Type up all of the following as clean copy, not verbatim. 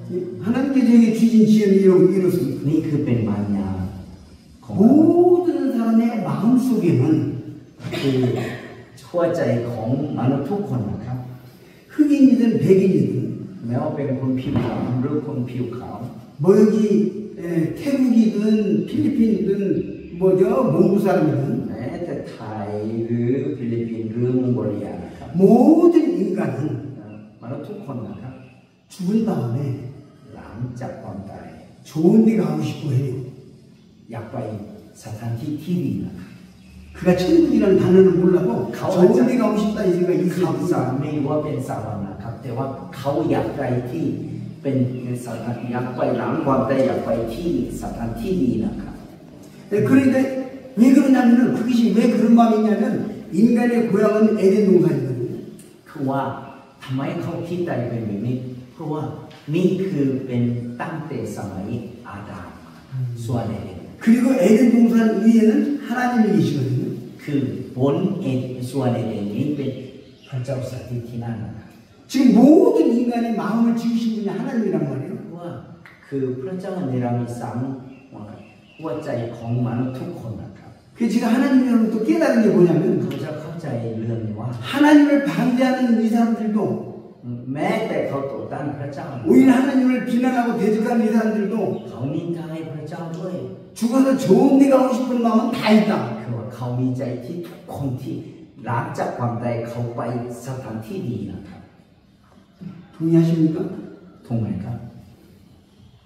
하나님께서 주신 지혜는 이렇습니다. นี่คือเป็นปัญญาของ 모든 사람의 마음속에는 คือหัวใจของมนุษย์ทุกคนนะครับ 흑인이든 백인이든 แม้ว่าเป็นคนผิวดำหรือคนผิวขาว 뭐 여기 태국이든 필리핀이든 뭐죠 몽고 사람이든 แม้แต่ไทยหรือฟิลิปปินส์หรือมองโกเลียนะครับ 모든 인간은 มนุษย์ทุกคนนะครับ 죽은 다음에 หลังจากความตาย 좋은 데 가고 싶어 해요. อยากไปสถานที่ที่ดีนะครับ 그가 천국이라는 단어는 몰라도 가오자. 좋은 데 가고 싶다 이 생각이 เขาสา 있어요. ไม่รู้ว่าเป็นสวรรค์นะครับแต่ว่าเขาอยากไปที่เป็นสถานอยากไปหลังความตายอยากไปที่สถานที่ดีนะครับ 그런데 왜 그러냐면은 그것이 왜 그런 마음이 있냐면 인간의 고향은 에덴 동산이거든요. คือว่าทำไมเขาคิดใจเป็นแบบนี้เพราะว่านี่คือเป็นตั้งแต่สมัยอาดัมส่วนเอเดน 그리고 에덴 동산 위에는 하나님이 계시거든요. คือบนส่วนเอเดนนี้เป็นพระเจ้าสถิตที่นั่นนะครับ 지금 모든 인간의 마음을 지으신 분이 하나님이란 말이에요. ว่าคือพระเจ้าเนรมิตสังหัวใจของมนุษย์ทุกคนนะครับ 그래서 제가 하나님이라는 또 깨달은 게 뭐냐면 เขาจะเข้าใจเรื่องนี้ว่า 하나님을 반대하는 이 사람들도 แม้แต่เขาต่อต้านพระเจ้า 오히려 하나님을 비난하고 대적하는 이 사람들도 เขานินทาให้พระจ้าด้วย 죽어서 좋은 데 가고 싶은 마음은 다 있다. คือว่าเขามีใจที่ทุกคนที่หลังจากความตายเขาไปสถานที่ดีนะครับ 동의하십니까? ถูกไหมครับ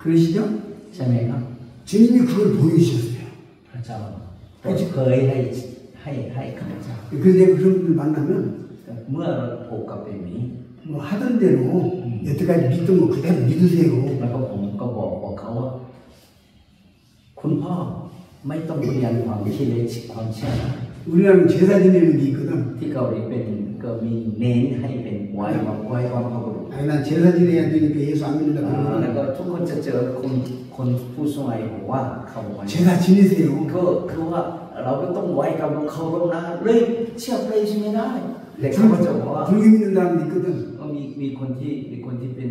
그러시죠? ใช่ไหมครับ 주님이 그걸 보여주셨어요. พระเจ้าเคยให้ข้าพเจ้า 그래서 내가 그런 분들 만나면 เมื่อเราพบกับแบบนี้ 뭐 하던 대로 여태까지 믿던 거 그대로 믿으세요. แล้วก็ผมก็บอกเขาว่าคุณพ่อไม่ต้องเรียนความคิดเลยความเชื่อ 우리나라는 제사 지내는 게 있거든. ที่เกาหลีเป็นก็มีเน้นให้เป็นไว้ความเคารพ 아니 난 제사 지내야 되니까 예수 안 믿는다 แล้ว 그러는 ก็ทุกคนจะเจอคนผู้สูงอายุบอกว่าเขาไว้ 제사 지내세요. ก็คือว่าเราก็ต้องไว้กับเคารพนะเลยเชื่อไปใช่ไหมได้แต่เขาก็จะบอกว่า 불교 믿는 사람도 있거든. ก็มีคนที่เป็น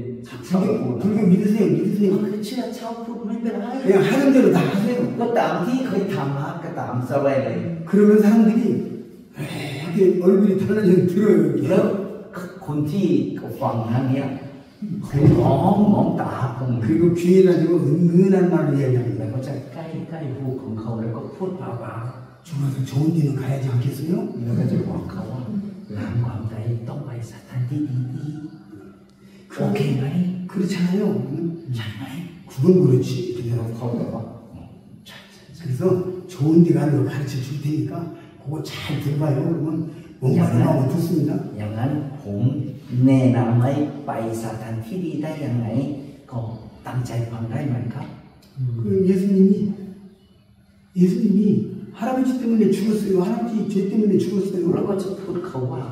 ชาวพุทธ 불교 믿으세요. 믿으세요. คือเชื่อชาวพุทธไม่เป็นไร 그냥 하던 대로 다 하세요. ก็ตามที่เคยทำมาก็ตามสบายเลย 그러면 사람들이 이렇게 얼굴이 달라져 들어요. แล้วคนที่ฟังนั้นเนี่ยเขามองตาผม 그리고 귀에 가지고 은근한 말을 이야기합니다. แล้วก็จะใกล้หูของเขาแล้วก็พูดเบา 죽어서 좋은 데는 가야지 않겠어요? ๆแล้วก็จะบอกเขาว่าหลังความตายต้องไปสถานที่ดีๆโอเคไหม 그렇잖아요. ใช่ไหม 그건 그렇지. แล้วเขาบอกว่า 그래서 좋은 데 가는 거 가르쳐 줄 테니까 그거 잘 들어봐요. 그러면 뭔 말이 나오면 듣습니다. อย่างนั้นผมแนะนำให้ไปสถานที่ดีได้ยังไงก็ตั้งใจฟังได้ไหมครับ 그 예수님이 할아버지 때문에 죽었어요. 할아버지 죄 때문에 แล้ว 죽었어요. ก็จะพูดเขาว่า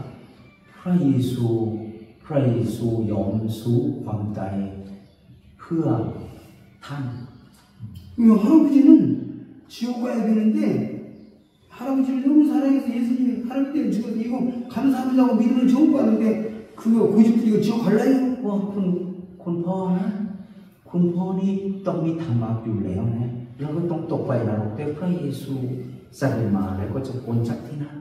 พระเยซูยอมสู้ความตายเพื่อท่าน 할아버지는 지옥 가야 되는데 할아버지를 너무 사랑해서 예수님이 할아버지 때문에 죽었어. 이거 감사합니다고 믿으면 좋을 거 같은데 그거 고집부리고 지옥 갈라요? ว่าคุณพ่อนะคุณพ่อนี่ต้องมีธรรมะอยู่แล้วนะแล้วก็ต้องตกไปนรกแต่พระเยซูเสด็จมาแล้วก็จะพ้นจากที่นั่น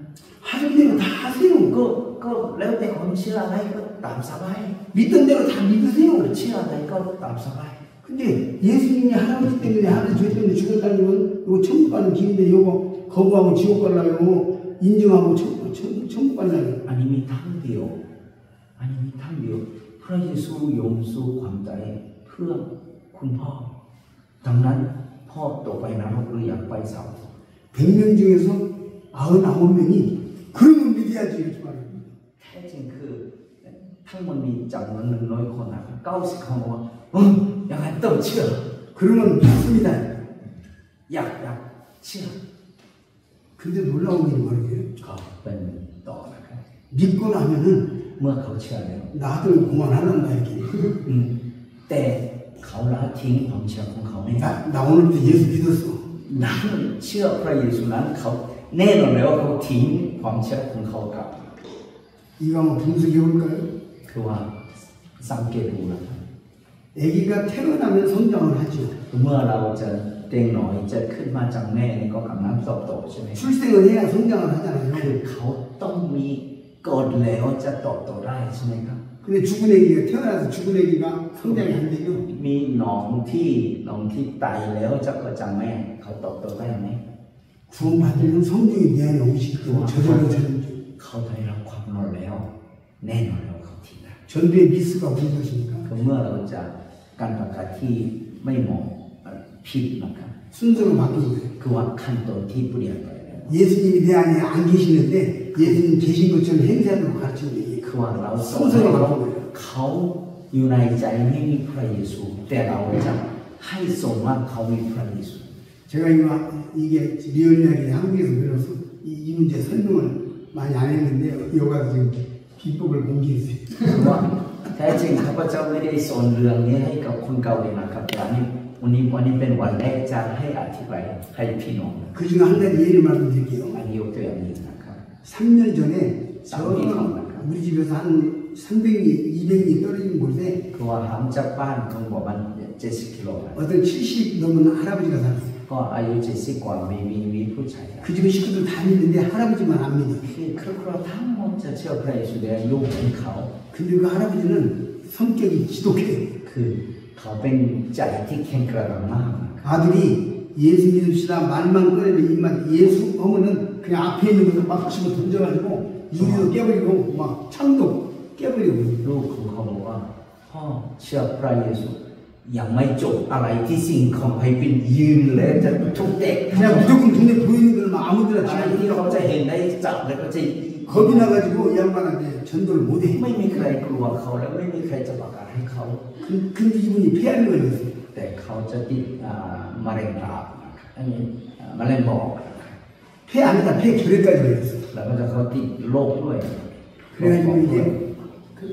하던 대로 다 하세요. ก็แล้วแต่ความเชื่ออะไรก็ตามสบาย 믿던 대로 다 믿으세요. เชื่ออะไรก็ตามสบาย 근데 예수님이 할아버지 때문에 할아버지 죄 때문에 죽었다는 건 이거 천국 가는 길인데 이거 거부하고 지옥 가려고 인정하고 천국 가려고 อันนี้มีทั้งเดียวพระเยซูยอมสู้ความตายเพื่อคุณพ่อดังนั้นพ่อตกไปนรกหรืออยากไปเสา 100명 중에서 99명이 그러면 믿어야지 이렇게 말합니다. แท้จริงคือทั้งมันมีจำนวน100 คนนะ90 คนบอกว่าอย่างนั้นต้องเชื่อ 그러면 믿습니다. อยากเชื่อ 근데 놀라운 일이 말이에요. ก็เป็นต่อนะครับ 믿고 나면은 เมื่อเขาเชื่อแล้ว 나도 그만하란다 이렇게. แต่เขาละทิ้งความเชื่อของเขาไม่ได้ 나 오늘부터 예수 믿었어. นั้นเชื่อพระเยซูนั้นเขาแน่นอนเลยว่าเขาทิ้งความเชื่อของเขาครับ 이거 한번 분석해 볼까요? คือว่าสังเกตดูนะครับ 아기가 태어나면 성장을 하죠. เมื่อเราจะเด็กหน่อยจะขึ้นมาจากแม่นี่ก็กำลังเติบโตใช่ไหม 출생을 해야 성장을 하잖아요. คือเขาต้องมีกฎแล้วจะเติบโตได้ใช่ไหมครับ 근데 죽은 아기가 태어나서 죽은 아기가 성장이 안 되죠. มีหนองที่ตายแล้วจะเกิดจากแม่เขาเติบโตได้ไหม 구원받으면 성령이 내 안에 오시기 때문에 저절로 저절로 เขาได้รับความรอดแล้วแน่นอนแล้วเขาทีได้ 전도의 미스가 오는 것이니까 คือเมื่อเราจะการประกาศที่ไม่เหมาะผิดนะครับ 순서로 바뀌는 거예요. คือว่าขั้นตอนที่เปลี่ยนไปแล้ว 예수님이 내 안에 안 계시는데 예수님 계신 것처럼 행세하도록 가르치는 거예요. คือว่าเราสอนให้เขาอยู่ในใจไม่มีพระเยซูแต่เราจะให้สมว่าเขามีพระเยซู 제가 이게 리얼 이야기 한국에서 배워서 이 문제 설명을 많이 안 했는데 여기 가서 지금 비법을 공개했어요. คือว่าแท้จริงข้าพเจ้าไม่ได้สอนเรื่องนี้ให้กับคนเกาหลีนะครับแต่วันนี้เป็นวันแรกจะให้อธิบายให้พี่น้อง 그중에 한 가지 예를 말씀드릴게요. อันนี้ยกตัวอย่างนี้นะครับ 3년 전에 우리 집에서 한 300리, 200리 떨어진 곳에 คือว่าห่างจากบ้านของประมาณ70 กิโล 어떤 70 넘은 할아버지가 살았어요. ก็อายุ70 กว่ามีผู้ชาย 그 집에 식구들 다 믿는데 할아버지만 안 믿어. คือครอบครัวทั้งหมดจะเชื่อพระเยซูแต่ลูกของเขา 근데 그 할아버지는 성격이 지독해요. คือเขาเป็นใจที่แข็งแกร่งมาก 아들이 예수 믿읍시다 말만 꺼내면 입만 예수 하면은 그냥 앞에 있는 것을 막 집어 던져가지고 유리도 깨버리고 막 창도 깨버리고 ลูกของเขาบอกว่าพ่อเชื่อพระเยซูยังไม่จบอะไรที่สิ่งของให้เป็นยืนเลยจะทุกเด็ก 그냥 무조건 눈에 보이는 걸 막 아무데나 อะไรที่เขาจะเห็นได้จับแล้วก็จะ 겁이 나가지고 이 양반한테 전도를 못해. ไม่มีใครกลัวเขาและไม่มีใครจะประกาศให้เขา 근데 이분이 폐암이 걸렸어요. แต่เขาจะติดมะเร็งตับนะครับอันนี้มะเร็งปอด 폐암이다 폐결핵까지 걸렸어요. แล้วก็จะเขาติดโรคด้วย 그래가지고 이제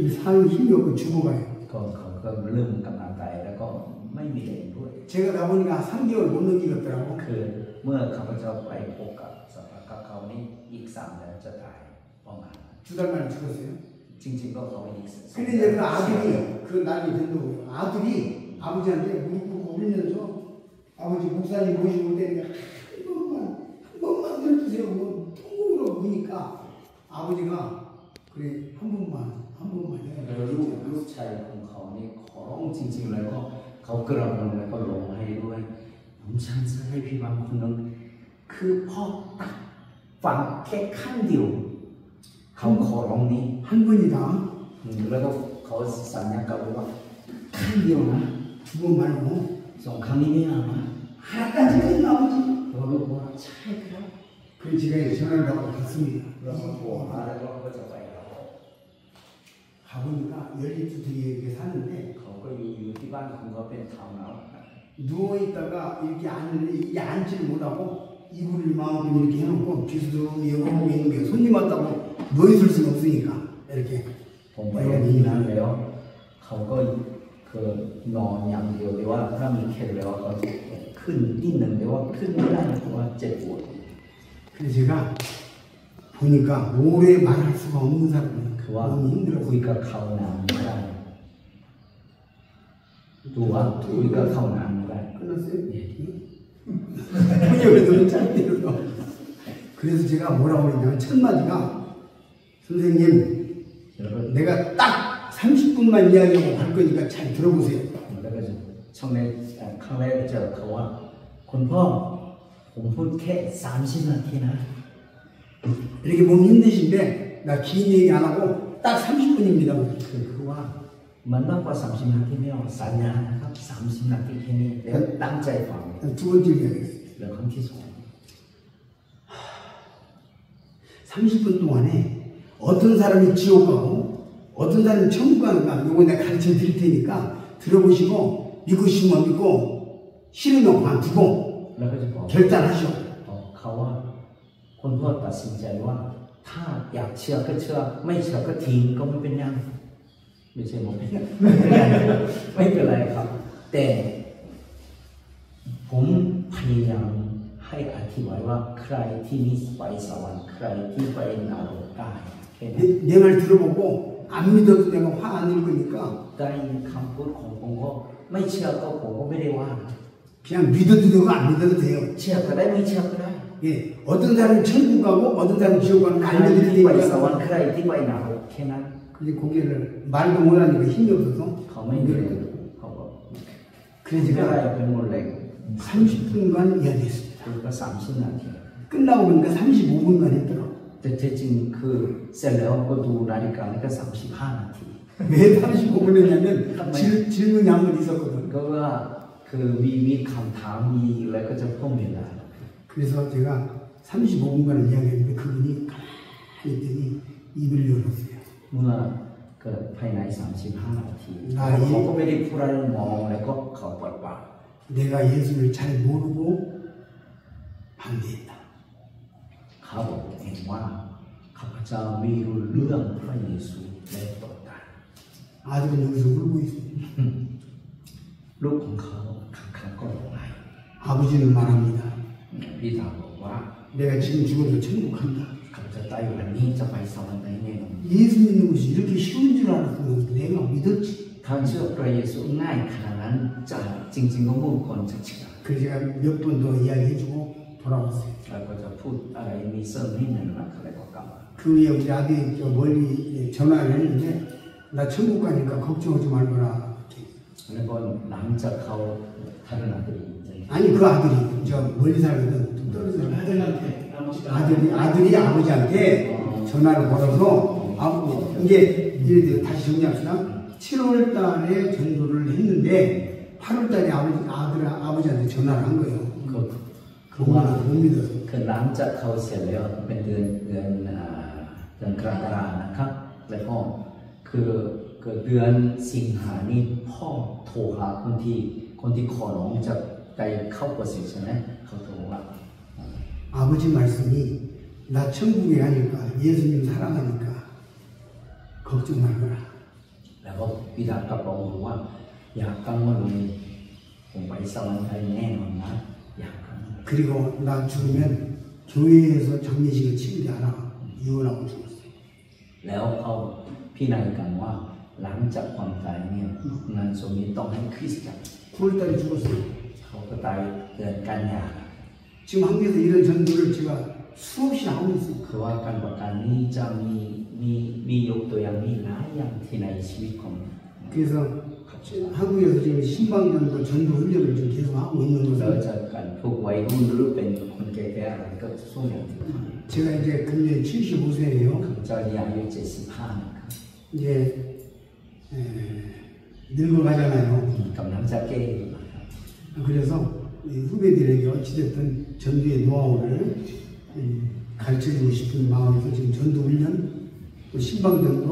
이 사람 힘이 없고 죽어가요. ก็เขาก็เริ่มกำลังใจแล้วก็ไม่มีแรงด้วย 제가 가보니까 3개월 못 넘기겠더라고. คือเมื่อข้าพเจ้าไปพบกับสัมภาษณ์กับเขานี่อีก3 เดือนจะตายประมาณ 2달 만에 죽었어요. จริงๆก็เขาอีก 근데 이제 그 아들이 그 나중에 전도 아들이 아버지한테 무릎 꿇고 울면서 아버지 목사님 모시고 올 때니까 한 번만 들어주세요. 뭐 통곡으로 보니까 아버지가 그래 한 번만 해. ลูกชายของเขานี่ขอร้องจริงๆแล้วก็เขากระโดดแล้วก็ร้องไห้ด้วยผมฉันจะให้พี่บางคนนึงคือพ่อตัดฟังแค่ขั้นเดียวเขาขอร้องนี้ 한 번이다. แล้วก็เขาสัญญากับเราว่าขั้นเดียวนะ 두 번 말고 2 ครั้งนี้ไม่เอานะ 하나까지는 아버지. เราบอกว่าใช่ครับ 그래서 제가 전화를 받고 갔습니다. เราก็โทรหาแล้วก็จะไปแล้ว 가보니까 연립주택에 이렇게 사는데 เขาก็อยู่ที่บ้านของเขาเป็นทาวน์เฮาส์ 누워있다가 이렇게 앉는데 이게 앉지를 못하고 이불을 이만큼 이렇게 해놓고 비스듬히 여기 보고 있는 게 손님 왔다고 누워있을 수는 없으니까 이렇게 ผมไปกันที่นั้นแล้วเขาก็คือนอนอย่างเดียวแต่ว่าถ้ามีแค่แล้วเขาจะขึ้นนิดหนึ่งแต่ว่าขึ้นไม่ได้เพราะว่าเจ็บปวด 그래서 제가 보니까 오래 말할 수가 없는 사람이 คือว่า 너무 힘들어서 คุยกับเขานานไม่ได้ดูว่าคุยกับเขานานไม่ได้ 끝났어요? 그냥 왜 너무 짧대요. 그래서 제가 뭐라고 했냐면 첫 마디가 선생님 แล้วก็ 내가 딱 30분만 이야기하고 갈 거니까 잘 들어보세요. แล้วก็จะช่วงในครั้งแรกเจอเขาว่าคุณพ่อผมพูดแค่30 นาทีนะ 이렇게 몸 힘드신데 나 긴 얘기 안 하고 딱 30분입니다. คือว่ามันมากกว่า30 นาทีไม่เอาสัญญานะครับ30 นาทีแค่นี้แล้วตั้งใจฟัง 두 번째 이야기했어요. แล้วครั้งที่ 2 30분 동안에 어떤 사람이 지옥 가고 어떤 사람이 천국 가는가 이거 내가 가르쳐 드릴 테니까 들어보시고 믿고 싶으면 믿고 싫으면 관두고 แล้วก็จะบอก 결단하시오. เขาว่าคุณพ่อตัดสินใจว่าถ้าอยากเชื่อก็เชื่อไม่เชื่อก็ทิ้งก็ไม่เป็นยังไม่ใช่ผมไม่เป็นไรครับแต่ผมพยายามให้อธิบายว่าใครที่มีไปสวรรค์ใครที่ไปนรกได้แค่นั้น 내 말 들어보고 안 믿어도 내가 화 안 낼 거니까 ได้ยินคำพูดของผมก็ไม่เชื่อก็ผมก็ไม่ได้ว่า 그냥 믿어도 되고 안 믿어도 돼요. เชื่อก็ได้ไม่เชื่อก็ได้ 예, 어떤 사람은 천국 가고 어떤 사람은 지옥 가는 거 ใคร 알려드릴 ที่ไปสวรร 테니까 ค์ใครที่ไปนรกแค่นั้น 근데 고개를 말도 못하니까 힘이 없어서 เขาไม่มีเขาก็ 그래서 ก็ได้ 제가 เป็นหมดเลย 30분간 이야기했습니다. คือก็30 นาที 끝나고 보니까 35분간 했더라고. แต่ที่จริงคือเสร็จแล้วก็ดูนาฬิกาแล้วก็35 นาที 왜 35분 했냐면 질문이 한 번 있었거든. ก็ว่าคือมีคำถามมีอะไรก็จะเพิ่มเวลา 그래서 제가 35분간을 이야기했는데 그분이 가만히 있더니 입을 열었어요. เมื่อเกิดภายใน35 นาที ได้ เขาก็ไม่ได้พูดอะไรมองแล้วก็เขาปล่อยปาก 내가 예수를 잘 모르고 반대했다. เขาบอกเองว่าข้าพเจ้าไม่รู้เรื่องพระเยซูและต่อต้าน 아들은 여기서 울고 있습니다. ลูกของเขาครั้งก็ร้องไห้ 아버지는 말합니다. พี่สาวบอกว่า 내가 지금 죽어도 천국 간다. ข้าพเจ้าตายวันนี้จะไปสวรรค์ได้แน่นอน 예수 믿는 것이 이렇게 쉬운 줄 알았으면 내가 믿었지. ถ้าเชื่อพระเยซูง่ายขนาดนั้นจะจริงๆก็มุ่งคนจะเชื่อ 그래서 제가 몇 번 더 이야기해주고 돌아왔어요. แล้วก็จะพูดอะไรมีเสริมนิดหนึ่งนะอะไรก็กลับมา 그 후에 우리 아들이 저 멀리 전화를 했는데 나 천국 가니까 걱정하지 말거라. 이렇게. แล้วก็หลังจากเขาทัศนคติ 아니 그 아들이 저 멀리 살거든. 좀 떨어져. 아들이 아버지한테 전화를 걸어서 이제 다시 정리합시다. 7월 달에 전도를 했는데 8월 달에 아버지한테 전화를 한 거예요. คือว่า 못 믿어서. คือหลังจากเขาเสร็จแล้วเป็นเดือนกรกฎานะครับแล้วก็คือเดือนสิงหานี่พ่อโทรหาคนที่ขอร้องจะไปเข้าโปรเซสใช่ไหมเขาโทรว่า 아버지 말씀이 나 천국에 가니까 예수님 사랑하니까 걱정 말거라. แล้วก็บิดากลับบอกว่าอยากกังวลเลยผมไปสวรรค์ได้แน่นอนนะอยากกังวล 그리고 나 죽으면 교회에서 장례식을 치르지 않아. 이혼하고 죽었어요. แล้วเขาพี่นายกันว่าหลังจากความตายเนี่ยงานศพนี้ต้องให้คริสต์จัด 9월달에 죽었어요. เขาก็ตายเดือนกันยา 지금 한국에서 이런 전도를 제가 수없이 하고 있어요. คือว่าการประกันนี้จะมียกตัวอย่างมีหลายอย่างที่ในชีวิตของ 그래서 한국에서 지금 신방전도 전도 훈련을 지금 계속 하고 있는 เรา 것은 จะกันพวกวัยรุ่นหรือเป็นคนแก่ๆอะไรก็สู้อย่างที่ 제가 이제 금년 75세예요. เจ้าเนี่ยอายุ75นะครับ 이제 늙어가잖아요. กำลังจะเก้อยู่นะครับ 그래서 후배들에게 어찌됐든 전도의 노하우를 가르쳐주고 싶은 마음에서 지금 전도 훈련, 또 신방전도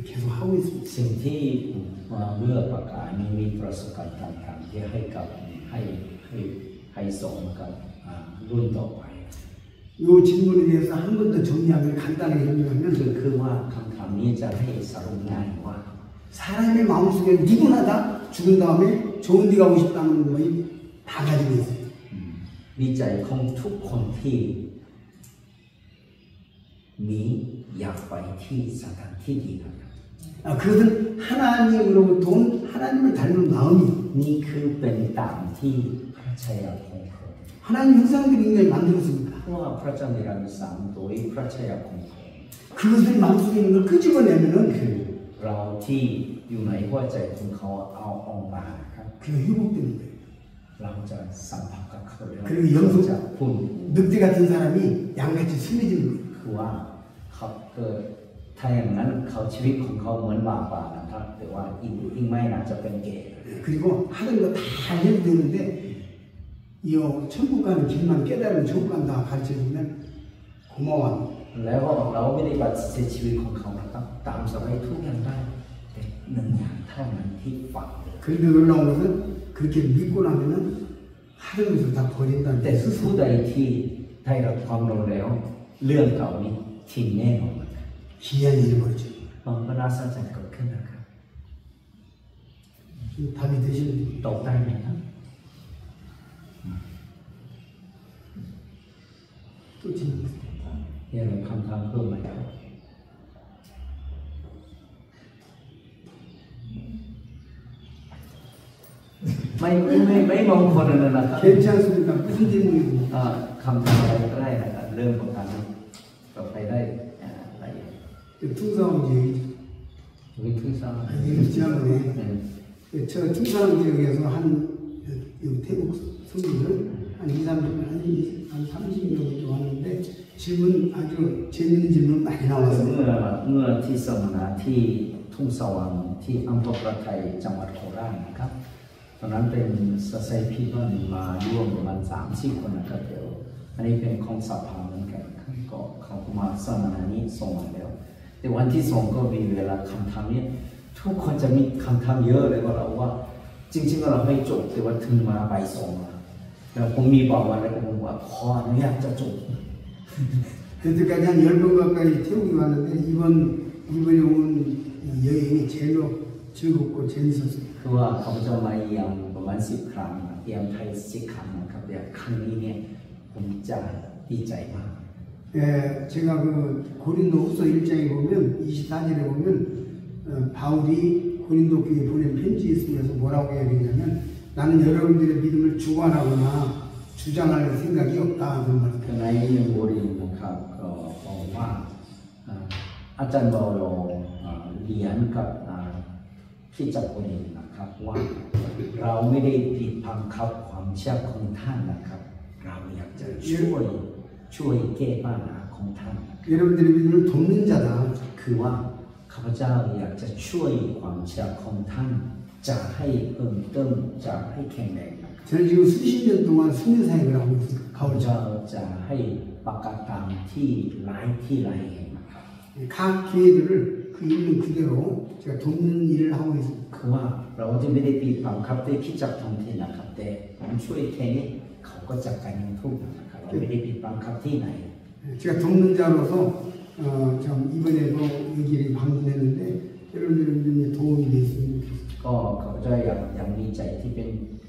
계속 하고 있습니다. สิ่งที่เมื่อประกาศนี้มีประสบการณ์ต่างๆที่ให้ส่งกับรุ่นต่อไป 이 질문에 대해서 한 번 더 정리하면 간단하게 설명하면 คือว่าคำถามนี้จะให้สรุปง่ายว่า 사람의 마음속에 누구나 다 죽은 다음에 좋은 데 가고 싶다는 마음이 다 가지고 있어요. มีใจของทุกคนที่มีอยากไปที่สถานที่ดีนะครับ 그것은 하나님으로부터 온 하나님을 닮은 마음이에요. นี่คือเป็นตามที่พระเจ้าของพระองค์ 하나님 형상대로 인간을 만들었습니까? เพราะว่าพระเจ้าในรังสรรค์โดยพระเจ้าของพระองค์ 그것을 마음속에 있는 걸 끄집어내면은 คือเราที่อยู่ในหัวใจของเขาเอาออกมาครับ 그게 회복되는 거예요. เราจะสัมผัสกับเขาแล้ว 그리고 영성 จะพูด 늑대 같은 사람이 양같이 순해지는 거예요. คือว่าเขาเกิดถ้าอย่างนั้นเขาชีวิตของเขาเหมือนหมาป่านะครับแต่ว่าอีกไม่น่าจะเป็นเกย์ 그리고 하던 거 다 해도 되는데 이 천국 가는 길만 깨달으면 천국 간다 가르쳐주면 고마워. แล้วเราไม่ได้ปฏิเสธชีวิตของเขานะครับตามสบายทุกอย่างได้แต่หนึ่งอย่างเท่านั้นที่ฝัง 그런데 놀라운 것은 그렇게 믿고 나면은 하던 것을 다 버린다는 แต่ 뜻. ผู้ใดที่ได้รับความรู้แล้วเรื่องเก่านี้ทิ้งแน่นอนนะครับ 기이한 일이 벌어져요. มันก็น่าสนใจเกิดขึ้นนะครับ 답이 되시는지 ตกได้ไหมครับ 또 질문 있어요. มีอะไรคำถามเพิ่มไหมครับ ไม่มงคลเลยนะครับ 괜찮습니까? 무슨 질문이고? คำถามอะไรก็ได้นะครับเรื่องของการต่อไปได้อะไร 충성 지역이죠. 여기 통상 이름 지역에 저 충성 지역에서 한 태국 성민을 한 2, 30명, 한 30명 정도 왔는데 질문 아주 재밌는 질문 많이 เมื่ 나왔어요. อที่สมณะที่ทุ่งสว่างที่อำเภอประไทยจังหวัดโคราชนะครับตอนนั้นเป็นสไซพีเพิลมาร่วมประมาณ3-4 คนนะครับเดี๋ยวอันนี้เป็นของสภาเหมือนกันครับก็เขามาสมณะนี้ส่งมาแล้วแต่วันที่ส่งก็มีเวลาคำถามนี้ทุกคนจะมีคำถามเยอะเลยว่าเราว่าจริงๆเราไม่จบแต่ว่าถึงมาใบส่งมาแล้วผมมีบอกวันแล้วผมว่าขออนุญาตจะจบ 여태까지 한 10번 가까이 태국에 왔는데 이번에 온 여행이 제일로 즐겁고 재밌었어요. คือว่าเขาจะมาเยี่ยมประมาณ10 ครั้งเยี่ยมไทย10 ครั้งนะครับแต่ครั้งนี้เนี่ยผมจะดีใจมาก 제가 그 고린도후서 1장에 보면 24절에 보면 바울이 고린도 교회에 보낸 편지에 쓰면서 뭐라고 해야 되냐면 나는 여러분들의 믿음을 주관하거나 주장할 생각이 없다 그런 말을 ในหนึ่งบทนะครับก็บอกว่าอาจารย์เปาโลเรียนกับที่จักรวาลนะครับว่าเราไม่ได้ผิดบังคับความเชื่อของท่านนะครับเราอยากจะช่วยแก้ปัญหาของท่าน 여러분들의 믿음을 돕는 자다. คือว่าข้าพเจ้าอยากจะช่วยความเชื่อของท่านจะให้เพิ่มเติมจะให้แข็งแรงนะครับ 저는 지금 수십 년 동안 수면 사역을 하고 있습니다. ข้าพเจ้าจะให้ประกาศตามที่หลายแห่งนะครับ 각 교회들을 그 있는 그대로 제가 돕는 일을 하고 있습니다. คือว่าเราจะไม่ได้ปิดบังคับด้วยที่จับท้องถิ่นนะครับแต่ผมช่วยแค่นี้เขาก็จัดการอย่างถูกนะครับเราไม่ได้ปิดบังคับที่ไหน 제가 돕는 자로서 참 이번에도 여기를 방문했는데 여러분들의 믿음에 도움이 됐으면 좋겠습니다. ก็เขาจะอย่างดีใจที่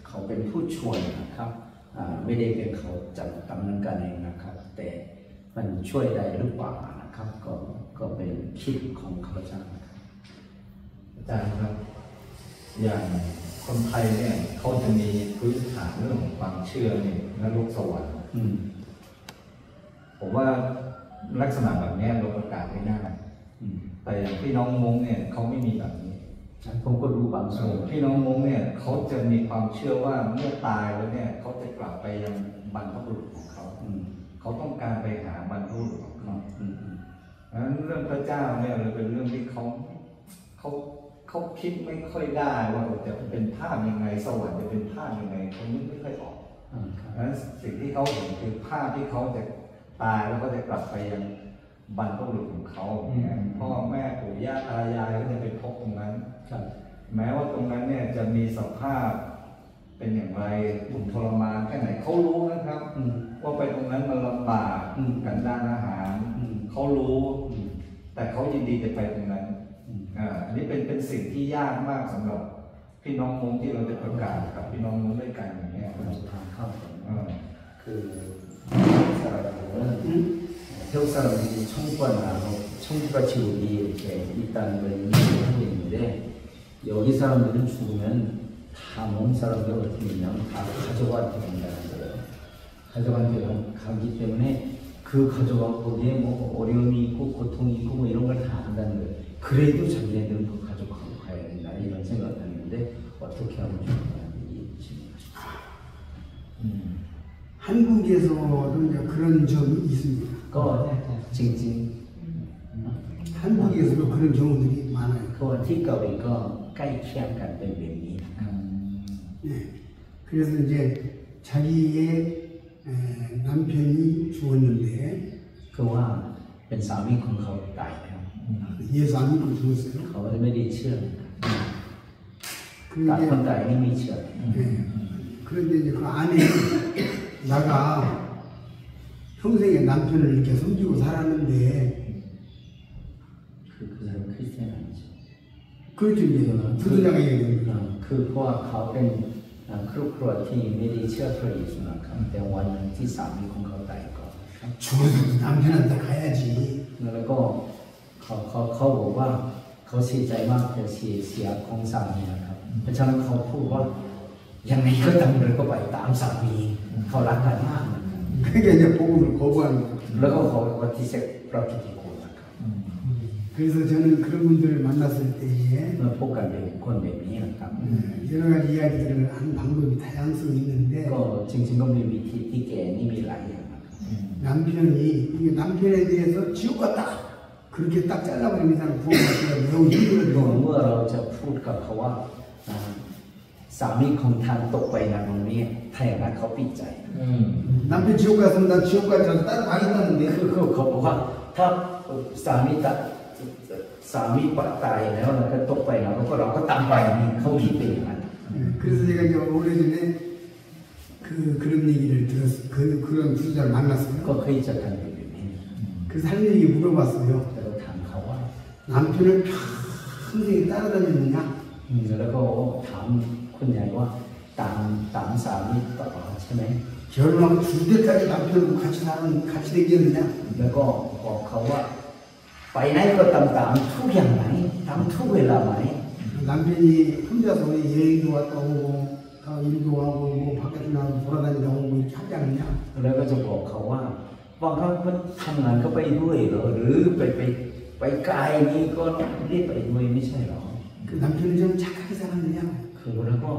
เขาเป็นผู้ช่วยนะครับไม่ได้เป็นเขาจัดดำเนินการเองนะครับแต่มันช่วยได้หรือเปล่านะครับก็เป็นคิดของข้าพเจ้านะครับ อาจารย์ครับอย่างคนไทยเนี่ยเขาจะมีพื้นฐานเรื่องของความเชื่อนี่นรกสวรรค์ผมว่าลักษณะแบบนี้เราประกาศไม่ได้แต่อย่างพี่น้องมงเนี่ยเขาไม่มีแบบนี้ ผมก็รู้บางส่วน พี่น้องมงเนี่ยเขาจะมีความเชื่อว่าเมื่อตายแล้วเนี่ยเขาจะกลับไปยังบรรพบุรุษของเขาเขาต้องการไปหาบรรพบุรุษของเขาดังนั้นเรื่องพระเจ้าเนี่ยเลยเป็นเรื่องที่เขาคิดไม่ค่อยได้ว่าจะเป็นภาพยังไงสวรรค์จะเป็นภาพยังไงเขานึกไม่ค่อยออกดังนั้นสิ่งที่เขาเห็นคือภาพที่เขาจะตายแล้วก็จะกลับไปยังบรรพบุรุษของเขาพ่อแม่ปู่ย่าตายายก็จะไปพบตรงนั้นแม้ว่าตรงนั้นเนี่ยจะมีสภาพเป็นอย่างไรทุกข์ทรมานแค่ไหนเขารู้นะครับว่าไปตรงนั้นมันลำบากกันด้านอาหารเขารู้แต่เขายินดีจะไปตรงนั้นอันนี้เป็นสิ่งที่ยากมากสำหรับพี่น้องมงที่เราจะประกาศกับพี่น้องมงด้วยกันอย่างเงี้ย ทางเข้าคือ태국 사람들이 청구가 지옥이 이렇게 있다는 걸 인지하고 있는데 여기 사람들은 죽으면 다 몸 사람들 어떻게 되냐면 다 가족한테 간다는 거예요. 가족한테 가기 때문에 그 가족하고 거기에 뭐 어려움이 있고 고통이 있고 뭐 이런 걸 다 안다는 거예요. 그래도 자기네들은 그 가족하고 가야 된다 이런 생각을 하는데 어떻게 하면 좋을까 이 질문하십시오. 한국에서도 이제 그런 점이 있습니다. 징징 한국에서도 그런 경우들이 많아요. ที่เกาหลีก็ใกล้เคียงกันเป็นแบบนี้นะครับ 네. 그래서 이제 자기의 남편이 죽었는데 คือว่าเป็นสามีของเขาตายแล้ว 예수 안 믿고 죽었어요. เขาไม่ได้เชื่อตัด 그런데 คนตายไม่มีเชื่อ 네. 그런데 이제 그 아내 나가 평생에 남편을 이렇게 섬기고 살았는데 คือ사람คริสเตียน아니죠 그렇죠 이제 부자가 얘기합니다. คือเพราะว่าเขาเป็นครอบครัวที่ไม่ได้เชื่อพระเยซูนะครับแต่วันหนึ่งที่สามีของเขาตายก่อน 죽어도 남편한테 가야지. แล้วก็เขาบอกว่าเขาเสียใจมากแต่เสียของสามีนะครับเพราะฉะนั้นเขาพูดว่า ยังไงก็ต้องเดินเข้าไปตามสามีเขารักกันมาก 그게 이제 복음을 거부하는 거예요. แล้วก็เขาปฏิเสธพระกิตติคุณนะครับ 그래서 저는 그런 분들을 만났을 때에 เมื่อพบกันเป็นคนแบบนี้นะครับ 여러 가지 이야기들을 하는 방법이 다양성이 있는데 ก็จริงๆก็มีวิธีที่แก่นี่มีหลายอย่างนะครับ 남편이 이게 남편에 대해서 지옥 같다 그렇게 딱 잘라버리는 사람 구원받기가 매우 เมื่ 힘들어요. อเราจะพูดกับเขาว่าสามีของท่านตกไปนรกนี้ถ้าอย่างนั้นเขาปิดใจ 남편 지옥 갔으면 난 지옥까지 가서 따라가겠다는데 คือเขาบอกว่าถ้าสามีตายแล้วเราก็ตกไปแล้วเราก็ตามไปนี่เขาคิดเป็นอย่างนั้น 그래서 제가 이제 오래전에 그런 얘기를 들었어요. 그런 수자를 만났어요. ก็เคยเจอกันแบบนี้ 그래서 할 얘기 물어봤어요. แต่เราถามเขาว่า 남편을 평생 따라다녔느냐? แล้วก็ถามคุณยายว่าตามสามีต่อใช่ไหม 결혼하고 죽을 때까지 남편하고 같이 댕겼느냐? แล้วก็บอกเขาว่าไปไหนก็ตามทุกอย่างไหนตามทุกเวลาไหน 남편이 혼자서 여행도 갔다 오고 일도 하고 뭐 바깥에 나가서 돌아다니다 오고 이렇게 하지 않느냐? แล้วก็จะบอกเขาว่าบางครั้งมันทำงานก็ไปด้วยเหรอหรือไปไกลนี้ก็รีบไปด้วยไม่ใช่หรอ 그 남편은 좀 착하게 살았느냐? คือแล้วก็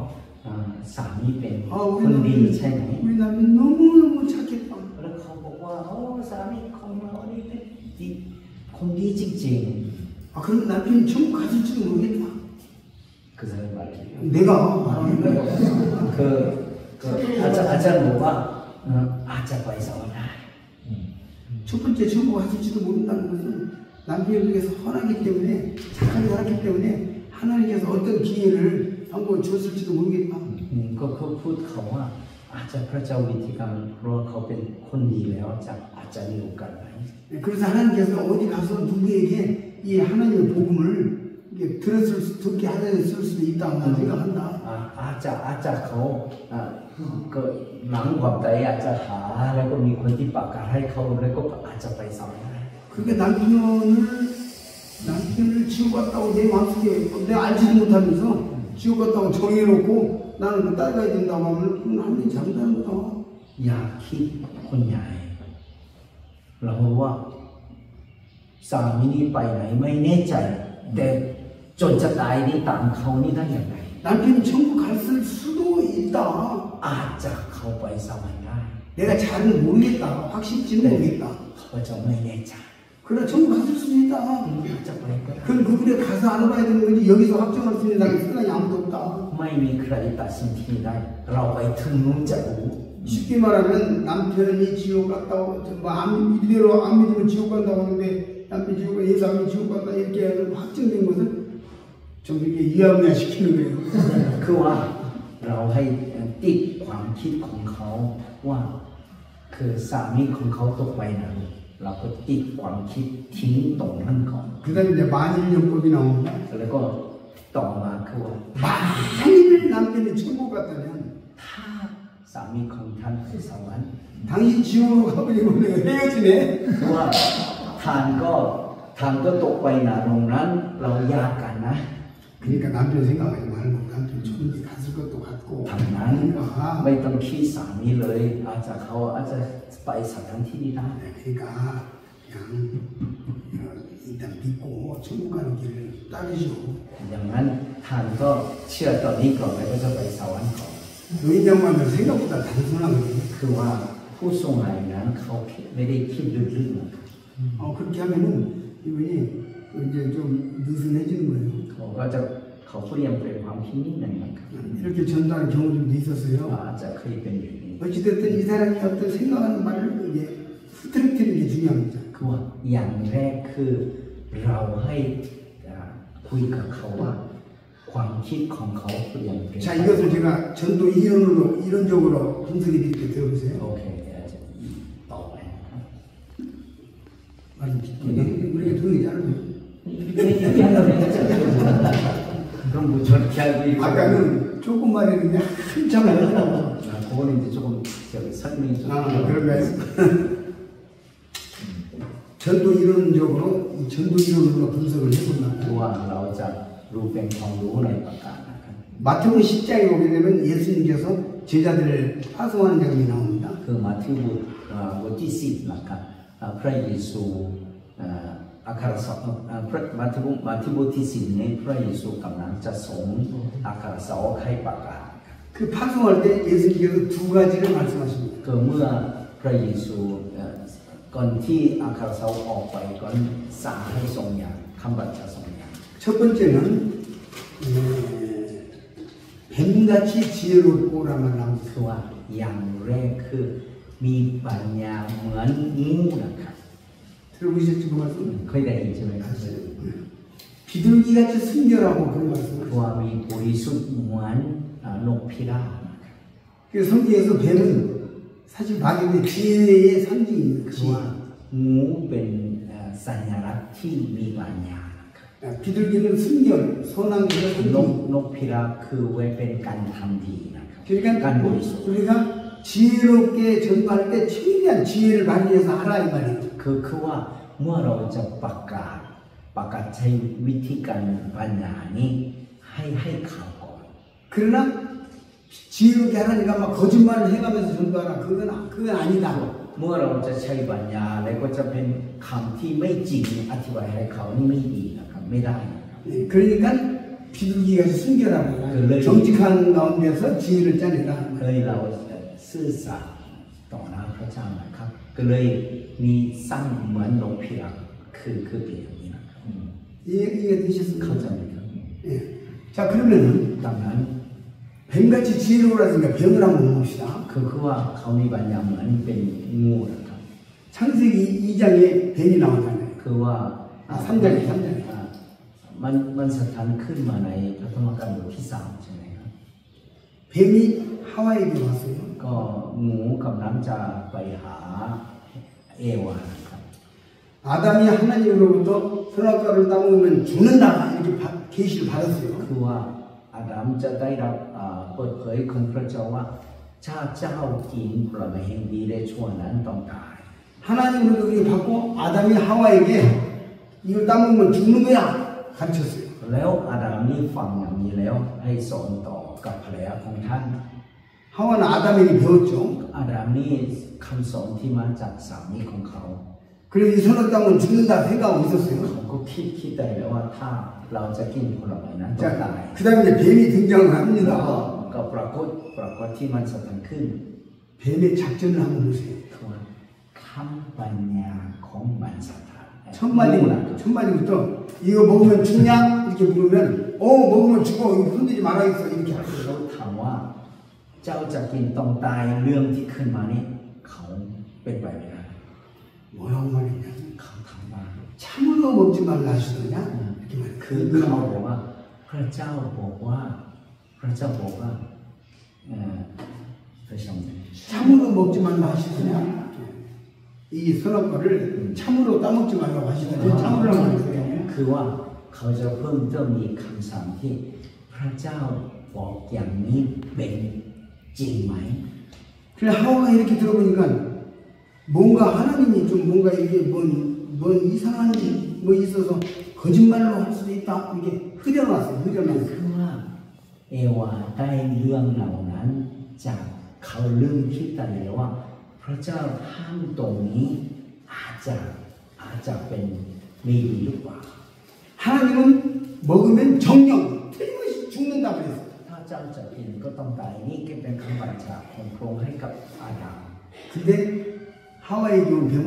สามีเป็นคนดีใช่ไหม 우리 남편 너무너무 착했다. แล้วเขาบอกว่าโอ้สามีของเรานี่เป็นคนดีจริง 아, 그럼 남편이 천국 갔을지도 모르겠다. ๆคืออะไรแบบนี้ 내가 말하는 거야. คืออาจารย์บอกว่าอาจจะไปสวรรค์ได้ 첫 번째 천국 갔을지도 모른다는 것은 남편에 대해서 선하기 때문에 착하게 살았기 때문에 하나님께서 어떤 기회를 한번 주었을지도 모르겠다. ก็เขาพูดเขาว่าอาจจะพระเจ้าวิธีการเพราะเขาเป็นคนดีแล้วอาจจะมีโอกาสไหม 그래서 하나님께서 어디 가서 누구에게 이 하나님의 복음을 듣게 하셨을 수도 있다 난 생각한다. อาจจะเขาก็หลังความตายอาจจะหาแล้วก็มีคนที่ประกาศให้เขาแล้วก็อาจจะไปสวรรค์ได้ 그러니까 남편을 지옥 갔다고 내 마음속에 내가 알지도 못하면서 지옥 갔다고 정해놓고 나는 그 따라가야 된다고 하면 그건 하나님 잘못하는 거다. อย่าคิดคนใหญ่เราว่าสามีนี่ไปไหนไม่แน่ใจแต่จนจะตายนี่ตามเขานี่ได้อย่างไร 남편이 천국 갔을 수도 있다. อาจจะเขาไปสวรรค์ได้ 내가 잘은 모르겠다. 확실지는 모르겠다. เขาจะไม่แน่ใจ 그러나 천국 갔을 수도 있다. อาจจะไปก็ได้ 그럼 그분에 가서 알아봐야 되는 거지 여기서 확정할 수 있는 사람이 세상에 아무도 없다. ไม่มีใครตัดสินที่ได้เราไปถึงนู้นจะรู้ 쉽게 말하면 남편이 지옥 갔다고 이대로 안 믿으면 지옥 간다고 하는데 남편 지옥 가 예수님이 지옥 간다 이렇게 하는 확정된 것은 좀 이렇게 이해하냐 시키는 거예요. คือว่าเราให้ติดความคิดของเขาว่าคือสามีของเขาตกไปนะเราก็ติดความคิดทิ้งตรงนั้นก่อน 그다음에 이제 만일연법이 나옵니다. แล้วก็ต่อมาคือว่า 만일 남편이 천국 갔다면 ถ้าสามีของท่านไปสวรรค์ 당신 지옥으로 가버리면 내가 헤어지네. เพราะว่าท่านก็ตกไปนะตรงนั้นเราแยกกันนะ 그러니까 남편 생각하지 말고 남편 천국에 갔을 것도 같고 ทางนั้นไม่ต้องคิดสามีเลยเขาอาจจะไปสถานที่นี้ได้ 그러니까 그냥 일단 믿고 천국 가는 길을 따르시고 อย่างนั้นท่านก็เชื่อตอนนี้ก่อนแล้วก็จะไปสวรรค์ก่อน 노인장만은 생각보다 단순하거든요. คือว่าผู้ทรงไหนนั้นเขาไม่ได้คิดลึกๆนะครับ 그렇게 하면은 이분이 이제 좀 느슨해지는 거예요. เขาเปลี่ยนเป็นความคิดนิดหนึ่งนะครับ 이렇게 전도하는 경우도 있었어요. อาจจะเคยเป็นอย่างนี้ 어찌됐든 이 사람이 어떤 생각하는 말을 이게 흐트러뜨리는 게 중요합니다. คือว่าอย่างแรกคือเราให้คุยกับเขาว่าความคิดของเขาเปลี่ยนเป็น 자, 이것을 제가 전도 이론적으로 분석해 드릴게 들어보세요. โอเคเดี๋ยวจะต่อไปนะครับ 우리가 돈이 짧아요. ต้องบูชาแค่ดี 아까는 조금만 했는데 한참을 하더라고. 그거는 이제 조금 설명이 좀 그런가요? 전도 이론으로 분석을 해본다. ว่าเราจะรู้เป็นความรู้ในประการนะครับ 마태복음 10장에 오게 되면 예수님께서 가운데서 제자들을 파송하는 장면이 나옵니다. คือมัทธิวบทที่10นะครับพระเยซูอัครสาวกมัทธิวบทที่10นี้พระเยซูกำลังจะส่งอัครสาวกให้ประกาศ 그 파송할 때 예수님께서 두 가지를 말씀하십니다. ก็เมื่อพระเยซูก่อนที่อัครสาวกออกไปก่อนสั่งให้ทรงอย่างคำบัญชาทรงอย่าง 첫 번째는 뱀같이 지혜롭고란 말 나옵니다. คือว่าอย่างแรกคือมีปัญญาเหมือนงูนะครับ 들어보셨죠 그 말씀? เคยได้ยินใช่ไหมครับ 비둘기같이 순결하고 그런 คือ 말씀을 ว่ามีบริสุทธิ์เหมือนนกพิราบนะครับ 그래서 성경에서 뱀은 사실 마귀의 지혜의 상징입니다. คือว่างูเป็นสัญลักษณ์ที่มีปัญญานะครับ 비둘기는 순결, 선한계의 น 상징. กพิราบคือไว้เป็นการทำดีนะครับ 그러니까 การบริสุทธิ์ 우리가 지혜롭게 전파할 때 최대한 지혜를 발휘해서 하라 이 말이에요. คือว่าเมื่อเราจะประกาศใช้วิธีการปัญญานี้ให้ข่าวก่อน 그러나 지혜롭게 하라니까 막 거짓말을 해가면서 전파하라 그건 아니다. เมื่อเราจะใช้ปัญญาแล้วก็จะเป็นคำที่ไม่จริงอธิบายให้เขานี่ไม่ดีนะครับไม่ได้นะครับ 그러니까 비둘기같이 순결하라. 정직한 가운데서 지혜를 짜내라. เลยเราซื่อสัตย์ต่อหน้าพระเจ้านะครับก็เลยมีสร้างเหมือนนกพิราบคือเป็นอย่างนี้นะครับ 이해가 되셨습니까? เข้าใจไหมครับ 예. 자 그러면은 ดังนั้น 뱀같이 지혜로우라든가 병을 한번 봅시다. คือว่าเขามีปัญญาเหมือนเป็นงูนะครับ 창세기 2장에 뱀이 나오잖아요. คือว่า 3장에 มันสถานขึ้นมาในพระธรรมกัณฑ์บทที่3ใช่ไหมครับ 뱀이 하와에게 왔어요. ก็งูกำลังจะไปหาเอวานะครับ 아담이 하나님으로부터 선악과를 따먹으면 죽는다 이렇게 계시를 받았어요. คือว่าอาดัมจะได้รับเปิดเผยของพระเจ้าว่าถ้าเจ้ากินผลไม้แห่งดีได้ชั่วนั้นต้องตาย 하나님으로부터 그게 받고 아담이 하와에게 이걸 따먹으면 죽는 거야 가르쳤어요. แล้วอาดัมนี่ฟังอย่างนี้แล้วให้สอนต่อกับภรรยาของท่าน 하와는 아담에게 배웠죠. อาดัมนี่คำสอนที่มาจากสามีของเขา 그래서 이 선악 따먹으면 죽는다 생각하고 있었어요. เขาก็คิดได้แล้วว่าถ้าเราจะกินผลไม้นั้นต้องตาย 자, 그 다음에 이제 뱀이 등장을 แล้ว 합니다. ก็ปรากฏที่มันสถานขึ้น 뱀의 작전을 한번 보세요. คือคำปัญญาของมันสถาน 첫마디부터 이거 먹으면 죽냐? 이렇게 물으면 먹으면 죽어. 이거 흔들지 말아야겠어. 이렇게 할 เขา 거예요. ถามว่าเจ้าจะกินต้องตายเรื่องที่ขึ้นมานี่เขาเป็นไปไม่ได้ 뭐라고 말했냐? เขาถามว่า 참으로 먹지 말라 하시더냐? 이렇게 คือ 말해요. เขาบอกว่าพระเจ้าบอกว่าพระเจ้าบอกว่าพระเจ้า 참으로 먹지 말라 하시더냐? 이 선악과를 참으로 따먹지 말라고 하시더냐? 참으라고 하시더냐? คือว่าเขาจะเพิ่มเติมมีคำสั่งที่พระเจ้าบอกอย่างนี้เป็นจริงไหม 그래 하와가 이렇게 들어보니까 뭔가 하나님이 좀 뭔가 이게 뭔 이상한 뭐 있어서 거짓말로 할 수도 있다 이게 흐려놨어요. คือว่าเอวาได้เรื่องเหล่านั้นจากเขาลืมคิดแต่แล้วว่าพระเจ้าห้ามตรงนี้อาจจะเป็นไม่ดีหรือเปล่า 하나님은 먹으면 정령 틀림없이 죽는다 그랬어요. ถ้าเจ้าจะกินก็ต้องตายนี่ก็เป็นคำบัญชาของพระองค์ให้กับอาดัม 근데 하와에게 온 뱀은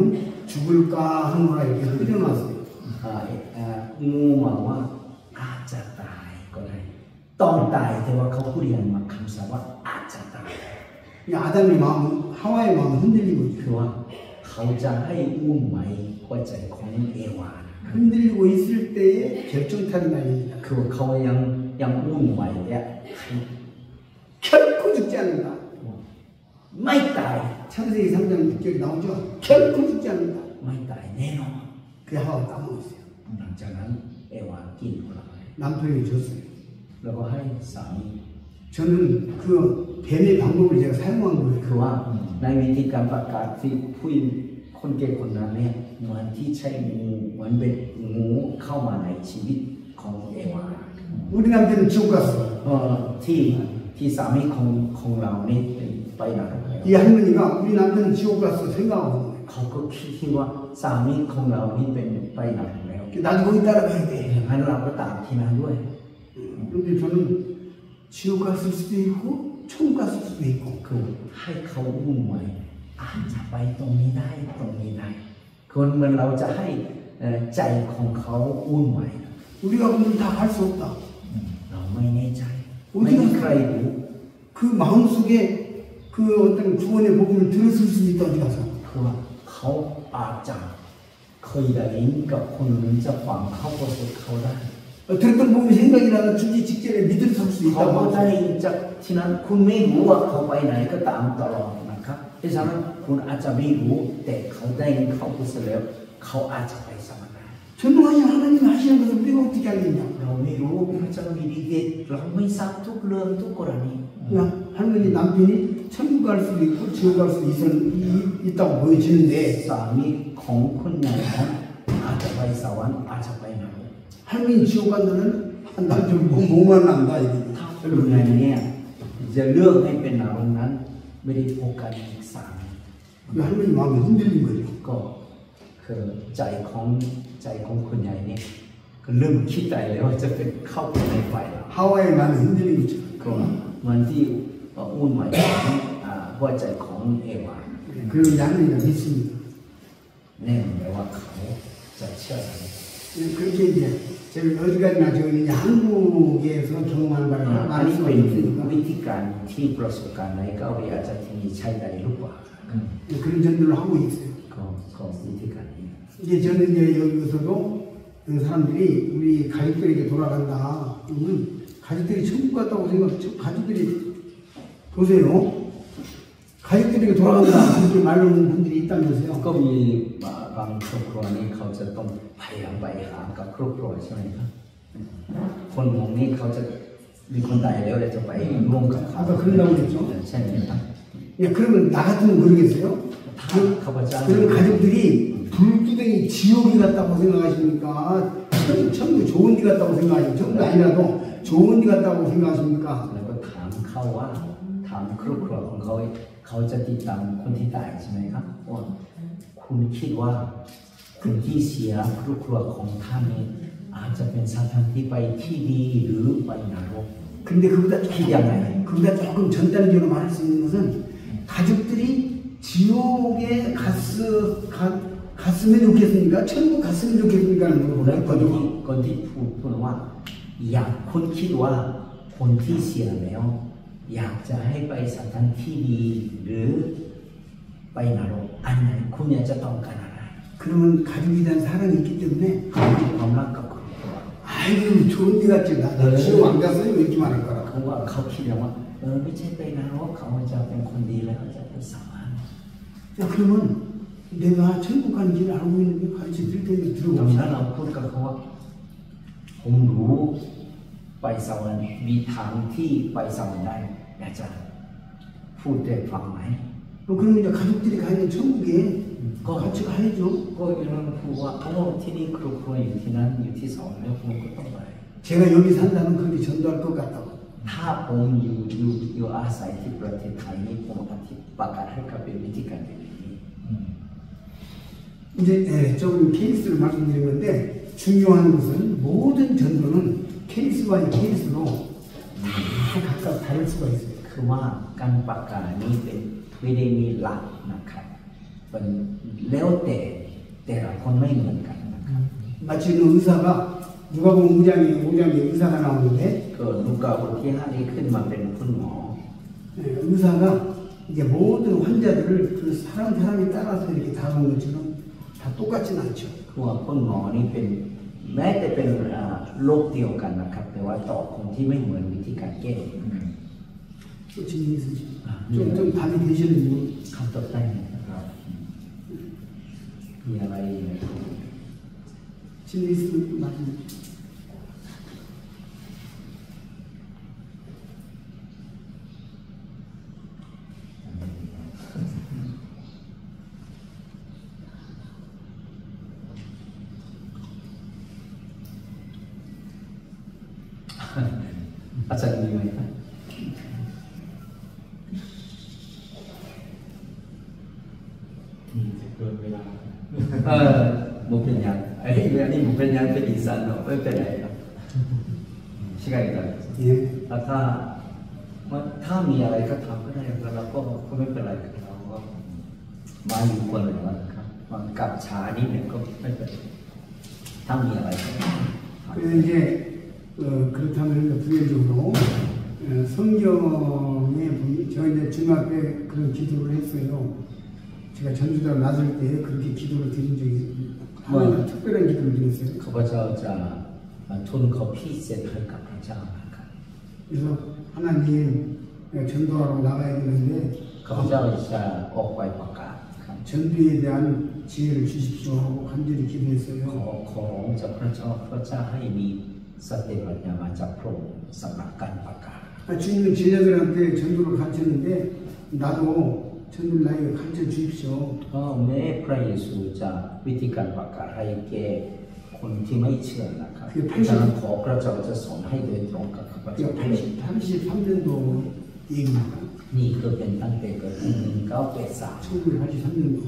죽을까 하노라 이렇게 흐려놨어요. งูมาว่าอาจจะตายก็ได้ต้องตายแต่ว่าเขาพูดอย่างมาคำสั่งว่าอาจจะตาย 이 아담의 마음, 하와의 마음 흔들리고 คื 있죠. อว่าเขาจะให้อุ้มไหมหัวใจของเอวา 흔들리고 있을 때에 결정타는 날입니다. คือว่าเขายังอุ้มไหวเนี่ย 결코 죽지 않는다. ไม่ตาย 창세기 3장 6절에 나오죠. 결코 죽지 않는다. ไม่ตายแน่นอน 그 하와가 따먹었어요. หลังจากนั้นเอวากินผลไม้ 남편이 줬어요. แล้วก็ให้สามี 저는 그 뱀의 방법을 제가 사용한 คือ 거예요. ว่าในวิธีการประกาศที่ผู้หญิงคนเก่งคนนั้นเนี่ยเหมือนที่ใช้งูเหมือนเป็นงูเข้ามาในชีวิตของเอวา 우리 남편은 지옥 갔어. ที่ ที่สามีของเรานี่เป็นไปนรกแล้ว 이 할머니가 우리 남편은 지옥 갔어 생각하고 เขาก็คิดว่าสามีของเรานี่เป็นไปนรกแล้ว 나도 거기 따라가야 돼. งั้นเราก็ตามที่นั้นด้วย 그런데 저는 지옥 갔을 수도 있고 천국 갔을 수도 있고 คือให้เขาวุ่นวายอาจจะไปตรงนี้ได้ตรงนี้ได้คนเหมือนเราจะให้ใจของเขาวุ่นวาย 우리가 그럼 다 할 수 없다. เราไม่แน่ใจไม่มีใครรู้ 그 마음속에 그 어떤 구원의 복음을 들었을 수도 있다 어디 가서. คือว่าเขาอาจจะเคยได้ยินกับคนหนึ่งจะฟังเขาก็สุดเขาได้ 들었던 복음이 생각이 나서 주지 직전에 믿을 수 เขาก็ 있다고. ได้จากที่นั้นคุณไม่รู้ว่าเขาไปไหนก็ตามตลอดนะครับที่ฉะนั้นคุณอาจจะไม่รู้แต่เขาได้ยินเขาพูดเสร็จแล้วเขาอาจจะไปสมัครได้ 전능하신 하나님이 하시는 것을 우리가 어떻게 알겠냐. เราไม่รู้พระเจ้ามีดีเด็ดเราไม่ทราบทุกเรื่องทุกกรณี 그냥 할머니 남편이 천국 갈 수도 있고 지옥 갈 수도 있다고 보여지는데 สามีของคุณใหญ่นั้นอาจจะไปสวรรค์อาจจะไปนรก 할머니 지옥 간다는 남편 뭐만 난다 이게. ถ้าคุณใหญ่เนี่ยจะเลือกให้เป็นนรกนั้นไม่ได้โฟกัสอีกสามี 그 할머니 마음이 흔들린 거죠. ก็คือใจของคุณใหญ่เนี่ยก็เริ่มคิดใจแล้วว่าจะเป็นเข้าไปในฝ่ายเรา 하와의 마음이 흔들린 거죠. ก็เหมือนที่อุ่นหมายของหัวใจของเอวา 그런 양이가 믿습니다. แน่นอนว่าเขาจะเชื่อเรา 그렇게 이제 제가 어디까지나 저는 한국에서 경험한 바를 อัน 말할 นี้ 수가 เป็น 없으니까 วิธีการที่ประสบการณ์ในเกาหลีอาจจะที่นี่ใช้ได้หรือเปล่า 그런 전도를 하고 있어요. ก็วิธีการนี้ 이제 저는 이제 여기서도 사람들이 우리 가족들에게 돌아간다. 그러면 가족들이 천국 갔다고 가족들이 보세요. 가족들에게 돌아간다. 그렇게 말하는 분들이 있다면서요. ก็มีบางครอบครัวนี้เขาจะต้องพยายามไปหากับครอบครัวใช่ไหมครับคนมองนี่เขาจะมีคนตายแล้วเลยจะไปร่วมกับเขา 아까 그런다고 그랬죠. ใช่ไหมครับ 예, 그러면 나 같으면 그러겠어요? ถ้าข้าพเจ้า 그런 가족들이 불구덩이 지옥이 같다고 생각하십니까? 천국 좋은 데 같다고 생각하십니까? 천국이 아니라도 좋은 데 같다고 생각하십니까? แล้วก็ถามเขาว่าถามครอบครัวของเขาเขาจะติดตามคนที่ตายใช่ไหมครับว่าคุณคิดว่าคนที่เสียครอบครัวของท่านนี้อาจจะเป็นสถานที่ไปที่ดีหรือไปนรก 근데 그보다 기대하나요? 그보다 조금 전단적으로 말할 수 있는 것은 가족들이 지옥에 갔으면 좋겠습니까? 천국 갔으면 좋겠습니까? 하는 แล้ว 거거든요. คนที่พูดว่าอยากคุณคิดว่าคนที่เสียแล้วอยากจะให้ไปสถานที่ดีหรือไปนรกอันไหนคุณอยากจะต้องการอะไร 그러면 가족에 대한 사랑이 있기 때문에 เขามีความรักกับครอบครัว 아이고 좋은 데 갔지 나 지옥 안 갔어요 이렇게 말할 거라. เขาว่าเขาคิดแล้วว่าไม่ใช่ไปนรกเขาจะเป็นคนดีแล้วจะไปสวรรค์ 야, 그러면 내가 천국 가는 길을 알고 있는데 가르쳐 드릴 테니까 ตรงนั้น 들어봅시다. เราพูดกับเขาว่าผมรู้ไปสวรรค์มีทางที่ไปสวรรค์ได้อยากจะพูดได้ฟังไหม 그러면 이제 가족들이 가 있는 천국에 같이 가야죠. ก็ยังพูดว่าที่นี่ครอบครัวอยู่ที่นั้นอยู่ที่สวรรค์แล้วผมก็ต้องไป 제가 여기 산다면 거기 전도할 것 같다고. ถ้าผมอยู่อาศัยที่ประเทศไทยนี่ผมอธิประกาศให้กับเป็นวิธีการเป็นอย่างนี้ 이제 조금 케이스를 말씀드린 건데 중요한 것은 모든 전도는 케이스 바이 케이스로 다 각각 다를 수가 있어요. คือว่าการประกาศนี้เป็นไม่ได้มีหลักนะครับเป็นแล้วแต่ละคนไม่เหมือนกันนะครับ 마치 의사가 누가 보면 오장에 의사가 나오는데 เกิดลูกกาบทที่5นี้ขึ้นมาเป็นคุณหมอ 의사가 이제 모든 환자들을 그 사람에 따라서 이렇게 다루는 것처럼 다 똑같지는 않죠. คือว่าคุณหมอนี่เป็นแม้แต่เป็นโรคเดียวกันนะครับแต่ว่าต่อคนที่ไม่เหมือนวิธีการแก้ 또 질문 있으시죠? 좀 답이 되시는 분? คำตอบได้ไหมครับมีอะไรไหม 질문 있으면 말씀해 주세요. 아자님이 เกินเวลา มุกเป็นยังไอ้เรื่องนี้มุกเป็นยังเป็นอีสานเนาะไม่เป็นไรครับใช่ไหมครับ 예. แล้วถ้ามีอะไรก็ทำก็ได้แล้วเราก็ไม่เป็นไรเราก็มาอยู่คนละวันครับมันกับช้านิดหนึ่งก็ไม่เป็นไรถ้ามีอะไรก็ทำ 그래서 이제 그렇다면 부연적으로 성경에 보면 제가 이제 중학교에 그런 기도를 했어요. 제가 전주달 맞을 때 그렇게 기도를 드린 적이 있습니다. 하나님 특별한 기도를 드렸어요. ข้าพเจ้าจะทุนขอพิเศษให้กับพระเจ้านะครับ 그래서 하나님 전도하러 나가야 되는데 ข้าพเจ้าจะออกไปประกาศครับ 전도에 대한 지혜를 주십시오 하고 간절히 기도했어요. ขอร้องจากพระเจ้าให้มีสติปัญญามาจากพระองค์สำหรับการประกาศ 주님은 제자들한테 전도를 가르쳤는데 나도 전도를 나에게 가르쳐 주십시오. ก็แม้พระเยซูจะวิธีการประกาศให้แก่คนที่ไม่เชื่อนะครับฉะนั้นขอพระเจ้าจะสอนให้โดยตรงกับข้าพเจ้า 83년도 얘기입니다. นี่คือเป็นตั้งแต่เกิด1983 1983년도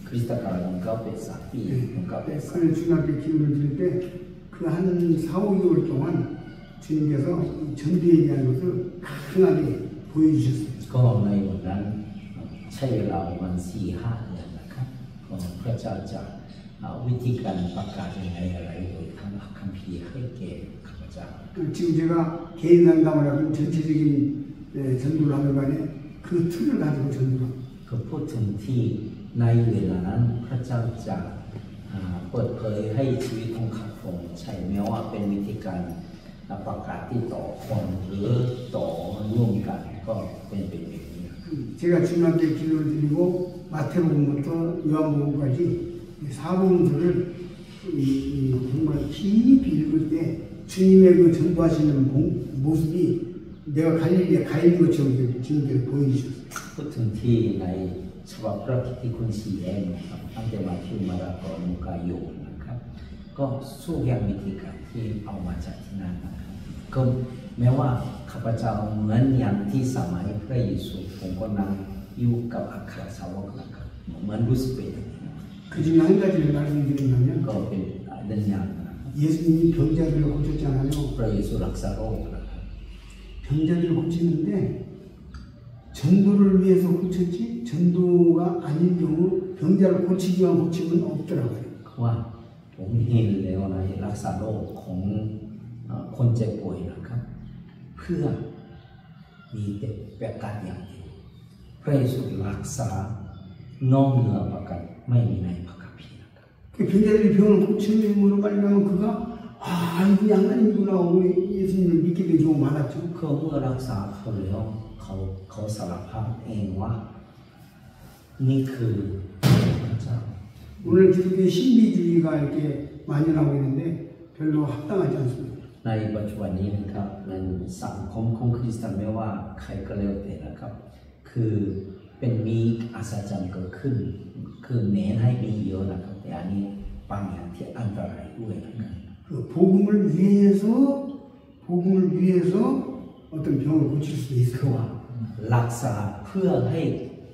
คริสตศักราช1983ปี1983 그런 중학교 기도를 드릴 때 그 한 4, 5개월 동안 주님께서 이 전도에 대한 것을 강하게 보여주셨어요. ก็ในวันนั้นใช้เวลาประมาณ 4-5 เดือนนะครับก็พระเจ้าจะวิธีการประกาศยังไงอะไรโดยทางคัมภีร์ให้แก่ข้าพเจ้า 지금 제가 개인 상담을 하고 전체적인 전도를 하는 간에 그 틀을 가지고 전도를 합니다. ก็พูดถึงที่ในเวลานั้นพระเจ้าจะเปิดเผยให้ชีวิตของข้าพงใช่แม้ว่าเป็นวิธีการประกาศที่ต่อคนหรือต่อร่วมกันก็เป็นแบบนี้ 제가 중학교 기도를 드리고 마태복음부터 요한복음까지 4복음들을 정말 깊이 읽을 때 주님의 그 전도하시는 모습이 내가 갈릴리에 가 있는 것처럼 주님께서 보여주셨어요. พูดถึงที่ในฉบับพระคิดที่คุณสีแดงนะครับตั้งแต่มาที่มาราโกนุกาโยนะครับก็สู้อย่างวิธีการที่เอามาจากที่นั่นนะครับก็แม้ว่าข้าพเจ้าเหมือนอย่างที่สมัยพระเยซูผมก็นั่งอยู่กับอัครสาวกนะครับเหมือนรู้สึกเป็น 그 중에 한 가지를 말씀드리면 ก็เป็นเดินอย่างนะครับ 예수님이 병자들을 고쳤잖아요. พระเยซูรักษาโรคนะครับ 병자들을 고치는데 전도를 위해서 고쳤지 전도가 아닌 경우 병자를 고치기 위한 고침은 없더라고요. ว่าผมเห็นแล้วในรักษาโรคของคนเจ็บป่วยนะครับเพื่อมีแต่ประกาศอย่างเดียวพระเยซูรักษานอกเหนือประกาศไม่มีในพระคัมภีร์นะครับ 그 병자들이 병을 고침으로 말미암아 그가 이거 양반이구나 하고 예수님을 믿게 된 경우가 많았죠. คือเมื่อรักษาเขาแล้วเขาสารภาพเองว่านี่คือพระเจ้า 오늘 기독교의 신비주의가 이렇게 만연하고 있는데 별로 합당하지 않습니다. ในปัจจุบันนี้นะครับในสังคมของคริสเตียนไม่ว่าใครก็แล้วแต่นะครับคือเป็นมีอัศจรรย์เกิดขึ้นคือเน้นให้มีเยอะนะครับแต่อันนี้บางอย่างที่อันตรายด้วยนะครับ 그 복음을 위해서 어떤 병을 고칠 수 คือ 있어요. ว่ารักษาเพื่อให้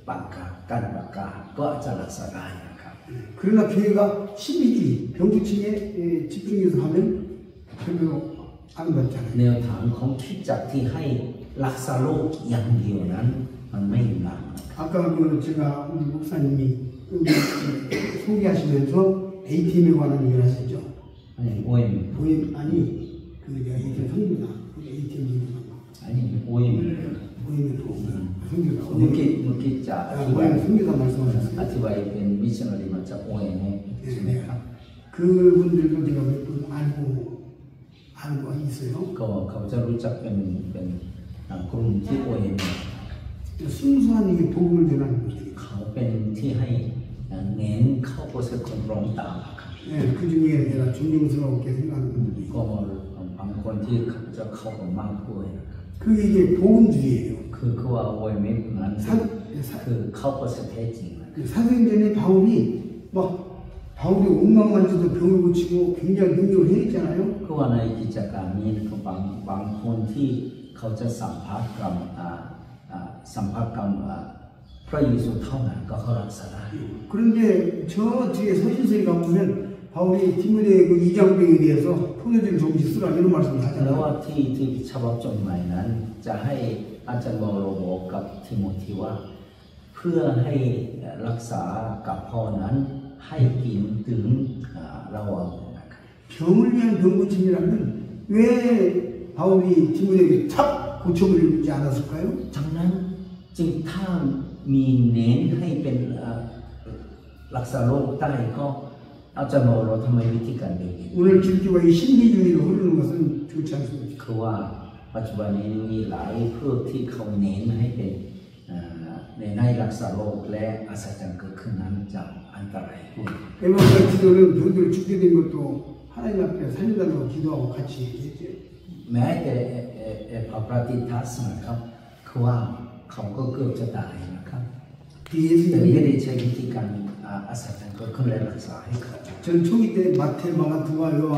ประกาศการประกาศก็จะรักษาได้นะครับ 그러나 교회가 신비주의, 병고침에 집중해서 하면 별로 안 받잖아요. แนวทางของคริสตจักรที่ให้รักษาโรคอย่างเดียวนั้นมันไม่งามนะครับ 아까 그 제가 우리 목사님이 소개하시면서 ATM에 관한 얘기를 하셨죠. อันนี้โอ้ย 보임 아니 그 내가 얘기한 성교다. ATM 얘기한 거. อันนี้โอ้ย 보임의 도움. 성교다. เมื่อกี้จะอธิบาย 보임 성교다 말씀하셨어요. อธิบายเป็นมิชชันนารีมาจากโอ้ยเนี่ยใช่ไหมครับ 그분들도 제가 몇 분 알고 있어요. ก็เขาจะรู้จักเป็นกลุ่มที่โอ้ยเนี่ย 순수한 이게 복음을 전하는 것들이. เขาเป็นที่ให้เน้นเข้าโปรเซสคนร้องตามครับ 네, 그 중에 내가 존경스럽게 생각하는 분들도 있고. ก็บางคนที่เขาจะเข้ากับมากด้วยนะครับ 그게 이게 복음주의예요. คือว่าโอ้ยไม่เหมือนคือเข้าโปรเซสแท้จริงนะ 사도행전에 바울이 막 바울이 온갖 만져도 병을 고치고 굉장히 능력을 해냈잖아요. คือว่าในกิจการนี้ก็บางคนที่เขาจะสัมผัสกับพ พระเยซูเท่านั้นก็เขารักษาได้ 그런데 저 뒤에 서신서에 가보면 바울이 디모데 그 이장병에 대해서 포도주를 조금씩 쓰라 이런 말씀을 แล้ว 하잖아요. ว่าที่ฉบับจดหมายนั้นจะให้อาจารย์เปาโลบอกกับทิโมธีว่าเพื่อให้รักษากับพ่อนั้นให้กินถึงระวังนะครับ 병을 위한 병고침이라면 왜 바울이 디모데에게 탁 고쳐버리지 않았을까요? ดังนั้นจึงถ้ามีเน้นให้เป็นรักษาโรคได้ก็อาจารย์เปาโลทำไมวิธีการแบบนี้ 오늘 기독교가 이 신비주의로 흐르는 것은 좋지 않습니다. คือว่าปัจจุบันนี้มีหลายพวกที่เขาเน้นให้เป็นในรักษาโรคและอัศจรรย์เกิดขึ้นนั้นจะอันตรายด้วย 에반겔 기도는 병들을 죽게 된 것도 하나님 앞에 살려달라고 기도하고 같이 얘기했죠. แม้แต่พระปฏิทัศน์นะครับคือว่าเขาก็เกือบจะตายนะครับ 그 แต่ไม่ 예수님이 ได้ใช้วิธีการอัศจรรย์เกิดขึ้นและรักษาให้เขา 전 초기 때 마태, 마가두가, 요한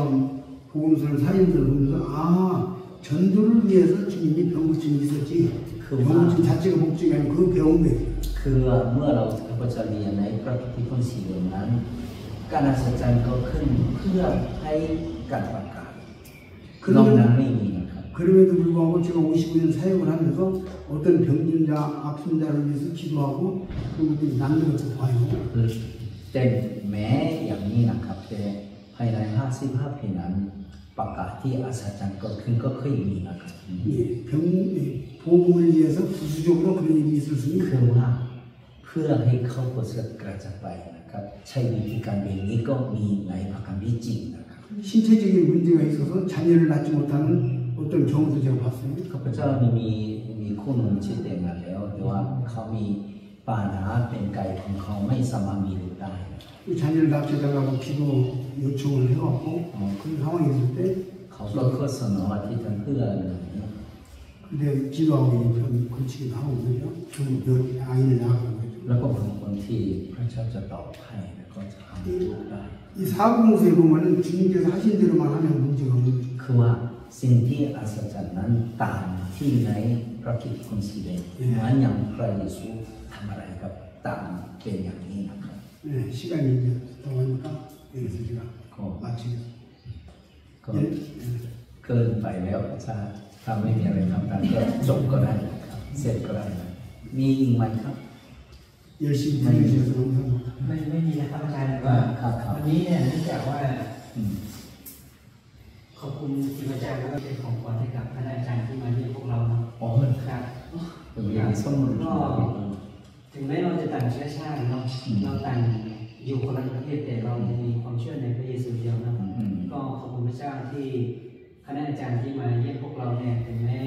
복음서를 사인들을 보면서 아 전도를 위해서 주님이 병고침이 있었지 병고침 자체가 목적이 아니고 그 배운 거예요. คือเมื่อเราข้าพเจ้าเรียนในพระพิธีพนธ์สีเหลืองนั้นการอัศจรรย์ก็ขึ้นเพื่อให้การประกาศนอกนั้นไม่มีนะครับ 그럼에도 불구하고 제가 55년 사역을 하면서 어떤 병든 자, 아픈 자를 위해서 기도하고 그런 것들이 남는 것을 봐요. แต่แม้อย่างนี้นะครับแต่ภายใน55 ปีนั้นประกาศที่อัศจรรย์เกิดขึ้นก็เคยมีนะครับ 예, 복음을 위해서 부수적으로 그런 일이 있을 수는 คือว่าเพื่อให้เข้าประเสริฐกระจายไปนะครับใช้วิธีการแบบนี้ก็มีในพระคัมภีร์จริงนะครับ 신체적인 문제가 있어서 자녀를 낳지 못하는 어떤 경우도 제가 봤어요. ข้าพเจ้ามีคู่หนึ่งที่แต่งงานแล้วแต่ว่าเขามีปัญหาเป็นไก่ของเขาไม่สามารถมีลูกได้ 자녀를 낳게달라고 기도 요청을 해갖고 그런 상황이 있을 때 เขาก็ข้อเสนอว่าที่ท่านเพื่อหนึ่ง 근데 기도하고 좀 거치기도 하고 그러죠. 좀 아이를 낳아가는 거죠. แล้วก็บางคนที่พระเจ้าจะตอบให้แล้วก็จะทำลูกได้ 이 사고공서에 보면은 주님께서 하신 대로만 하면 문제가 없는 거죠. คือว่าสิ่งที่อัศจรรย์นั้นตามที่ในพระคิดคุณสีแดงเหมือนอย่างพระเยซูทำอะไรกับตามเป็นอย่างนี้นะครับ 네, 시간이 이제 더 가니까 여기서 제가 마치겠습니다. ก็เกินไปแล้วอาจารย์ถ้าไม่มีอะไรทำตามก็จบก็ได้นะครับเสร็จก็ได้นะมีอีกไหมครับ 열심히 들어주셔서 감사합니다. ไม่มีนะครับอาจารย์วันนี้เนี่ยเนื่องจากว่าขอบคุณทีมอาจารย์แล้วก็เป็นของขวัญให้กับคณะอาจารย์ที่มาเยี่ยมพวกเรานะ อ๋อ ครับ เป็นอย่างส้ม ก็ถึงแม้เราจะต่างเชื้อชาติเนาะเราต่างอยู่คนละประเทศแต่เรามีความเชื่อในพระเยซูเดียวนะก็ขอบคุณพระเจ้าที่คณะอาจารย์ที่มาเยี่ยมพวกเราเนี่ยถึงแม้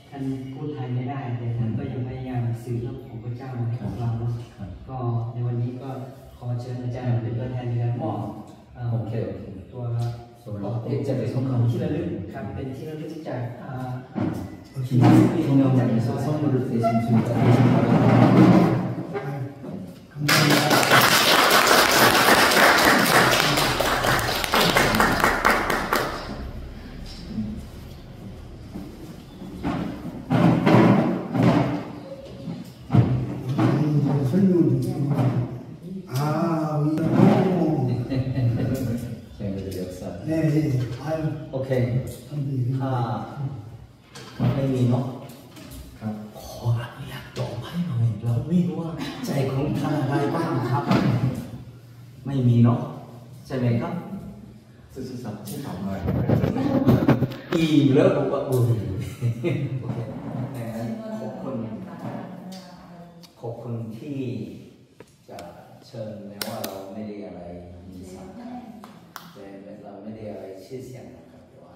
ท่านพูดไทยไม่ได้แต่ท่านก็ยังพยายามสื่อเรื่องของพระเจ้ามาให้พวกเราเนาะก็ในวันนี้ก็ขอเชิญอาจารย์เป็นตัวแทนในการมอบ โอเค ตัว ส่วนเราจะไปส่ง ที่ระลึกครับเป็นที่ระลึกจาก 기념장에서 선물을 대신 주니까 대신 감사합니다. 설명을 좀 저희들 역사. 네, 아유, 오케이. 감사합니다. ถ้าไม่มีเนาะครับขออนุญาตต่อไปหน่อยเราไม่รู้ว่าใจของท่านอะไรบ้างครับ ไม่มีเนาะใช่ไหมครับ ซื่อสัตย์ที่ถามหน่อย อีแล้วบอกว่าโอเคขอบคุณที่จะเชิญแม้ว่าเราไม่ได้อะไรมีสังกัดแต่เราไม่ได้อะไรชื่อเสียงนะครับแต่ว่า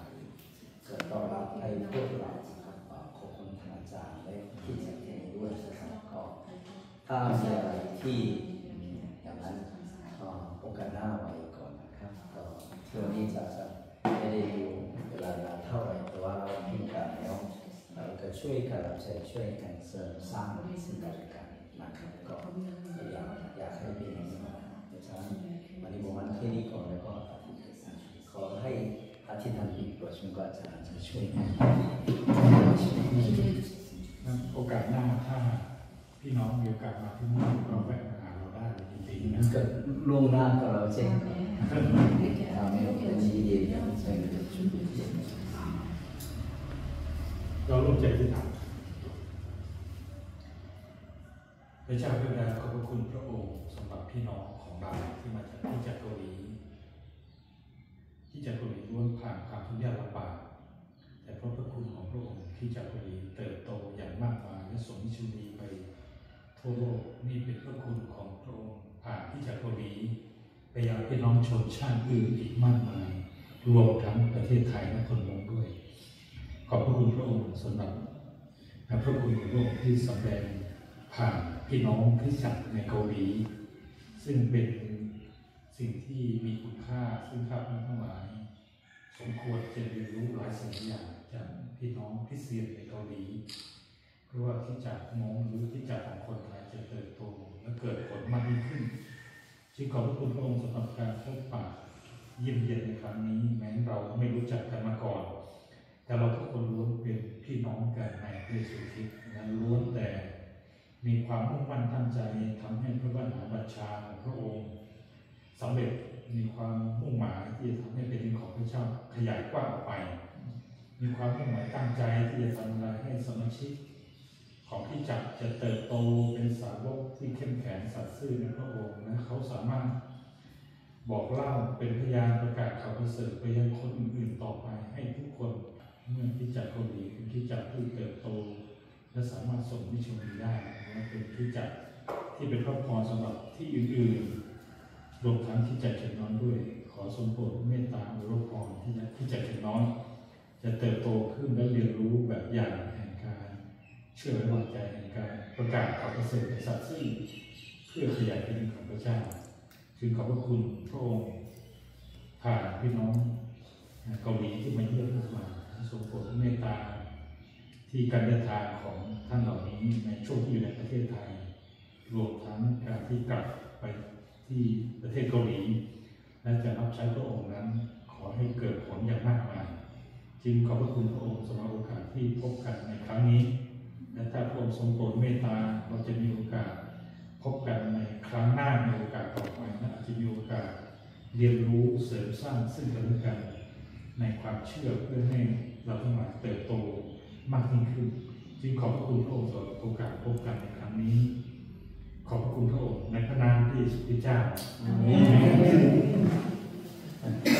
เกิดต้อนรับให้พวกเรานะครับขอบคุณท่านอาจารย์และที่จัดเทศด้วยนะครับก็ถ้ามีอะไรที่อย่างนั้นก็โอกาสหน้าไว้ก่อนนะครับก็เที่ยวนี้จะไม่ได้อยู่เวลานานเท่าไหร่แต่ว่าเราพิการแล้วเราก็ช่วยกันรับใช้ช่วยกันเสริมสร้างสิ่งใดกันนะครับก็อยากให้เป็นอย่างนี้นะครับเพราะฉะนั้นวันนี้ผมมันแค่นี้ก่อนแล้วก็ขอให้อาทิตย์ทันทีประชุมก็จะช่วยกัน โอกาสหน้าถ้าพี่น้องมีโอกาส มาที่นี่เราแวะมาหาเราได้จริงๆนะ ก็ล่วงหน้ากับเราเช่นกันทำให้เป็นดีเดียวใช่ไหม เราร่วมใจที่ทำพระเจ้าเพื่อได้ขอบพระคุณพระองค์สำหรับพี่น้องของเราที่มาจากที่จากเกาหลีล้วนผ่านความทุกข์ยากลำบากแต่เพราะพระคุณของพระองค์ที่จากเกาหลีเติบโตอย่างมากมายและส่งมิชชันนารีไปทั่วโลกนี่เป็นพระคุณของพระองค์ผ่านที่จากเกาหลีไปยังพี่น้องชนชาติอื่นอีกมากมายรวมทั้งประเทศไทยและคนเมืองด้วยขอบพระคุณพระองค์สำหรับพระคุณของพระองค์ที่สำแดงผ่านพี่น้องคริสตจักรในเกาหลีซึ่งเป็นสิ่งที่มีคุณค่าซึ่งข้าพเจ้าทั้งหลายสมควรจะเรียนรู้หลายสิ่งอย่างจากพี่น้องคริสเตียนในเกาหลีเพราะว่าที่จากมองหรือที่จากของคนไทยจะเติบโตและเกิดผลมากยิ่งขึ้นจึงขอบพระคุณพระองค์สำหรับการพบปะเยี่ยมเยียนในครั้งนี้แม้เราไม่รู้จักกันมาก่อนแต่เราทุกคนล้วนเป็นพี่น้องกันในพระเยซูคริสต์และล้วนแต่มีความมุ่งมั่นตั้งใจทำให้พระบัญชาของพระองค์สำเร็จมีความมุ่งหมายที่จะทำให้เป็นของพระเจ้าขยายกว้างออกไปมีความมุ่งหมายตั้งใจที่จะทำอะไรให้สมาชิกของที่จักรจะเติบโตเป็นสาวกที่เข้มแข็งสัตย์ซื่อในพระองค์และเขาสามารถบอกเล่าเป็นพยานประกาศข่าวประเสริฐไปยังคนอื่นๆต่อไปให้ทุกคนเมื่อที่จักรเกาหลีเป็นที่จักรที่เติบโตและสามารถส่งมิชชันนารีได้และเป็นที่จักรที่เป็นพระพรสำหรับที่อื่นๆรวมทั้งที่จักรเชิญน้อยด้วยขอทรงโปรดเมตตาอวยพรที่จักรเชิญน้อยจะเติบโตขึ้นและเรียนรู้แบบอย่างแห่งการเชื่อไว้วางใจในการประกาศข่าวประเสริฐสัตย์ซื่อเพื่อขยายแผ่นดินของพระเจ้าจึงขอบพระคุณพระองค์ผ่านพี่น้องเกาหลีที่มาเยี่ยมพวกเราทรงโปรดเมตตาที่การเดินทางของท่านเหล่านี้ในช่วงที่อยู่ในประเทศไทยรวมทั้งการที่กลับไปที่ประเทศเกาหลีและจะรับใช้พระองค์นั้นขอให้เกิดผลอย่างมากมายจึงขอบพระคุณพระองค์สำหรับโอกาสที่พบกันในครั้งนี้และถ้าพระองค์ทรงโปรดเมตตาเราจะมีโอกาสพบกันในครั้งหน้าในโอกาสต่อไปอาจจะมีโอกาสเรียนรู้เสริมสร้างซึ่งกันและกันในความเชื่อเพื่อให้เราทั้งหลายเติบโตมากยิ่งขึ้นจึงขอบพระคุณพระองค์สำหรับโอกาสพบกันในครั้งนี้ขอบพระคุณพระองค์ในพระนามพระเยซูคริสต์เจ้าอาเมน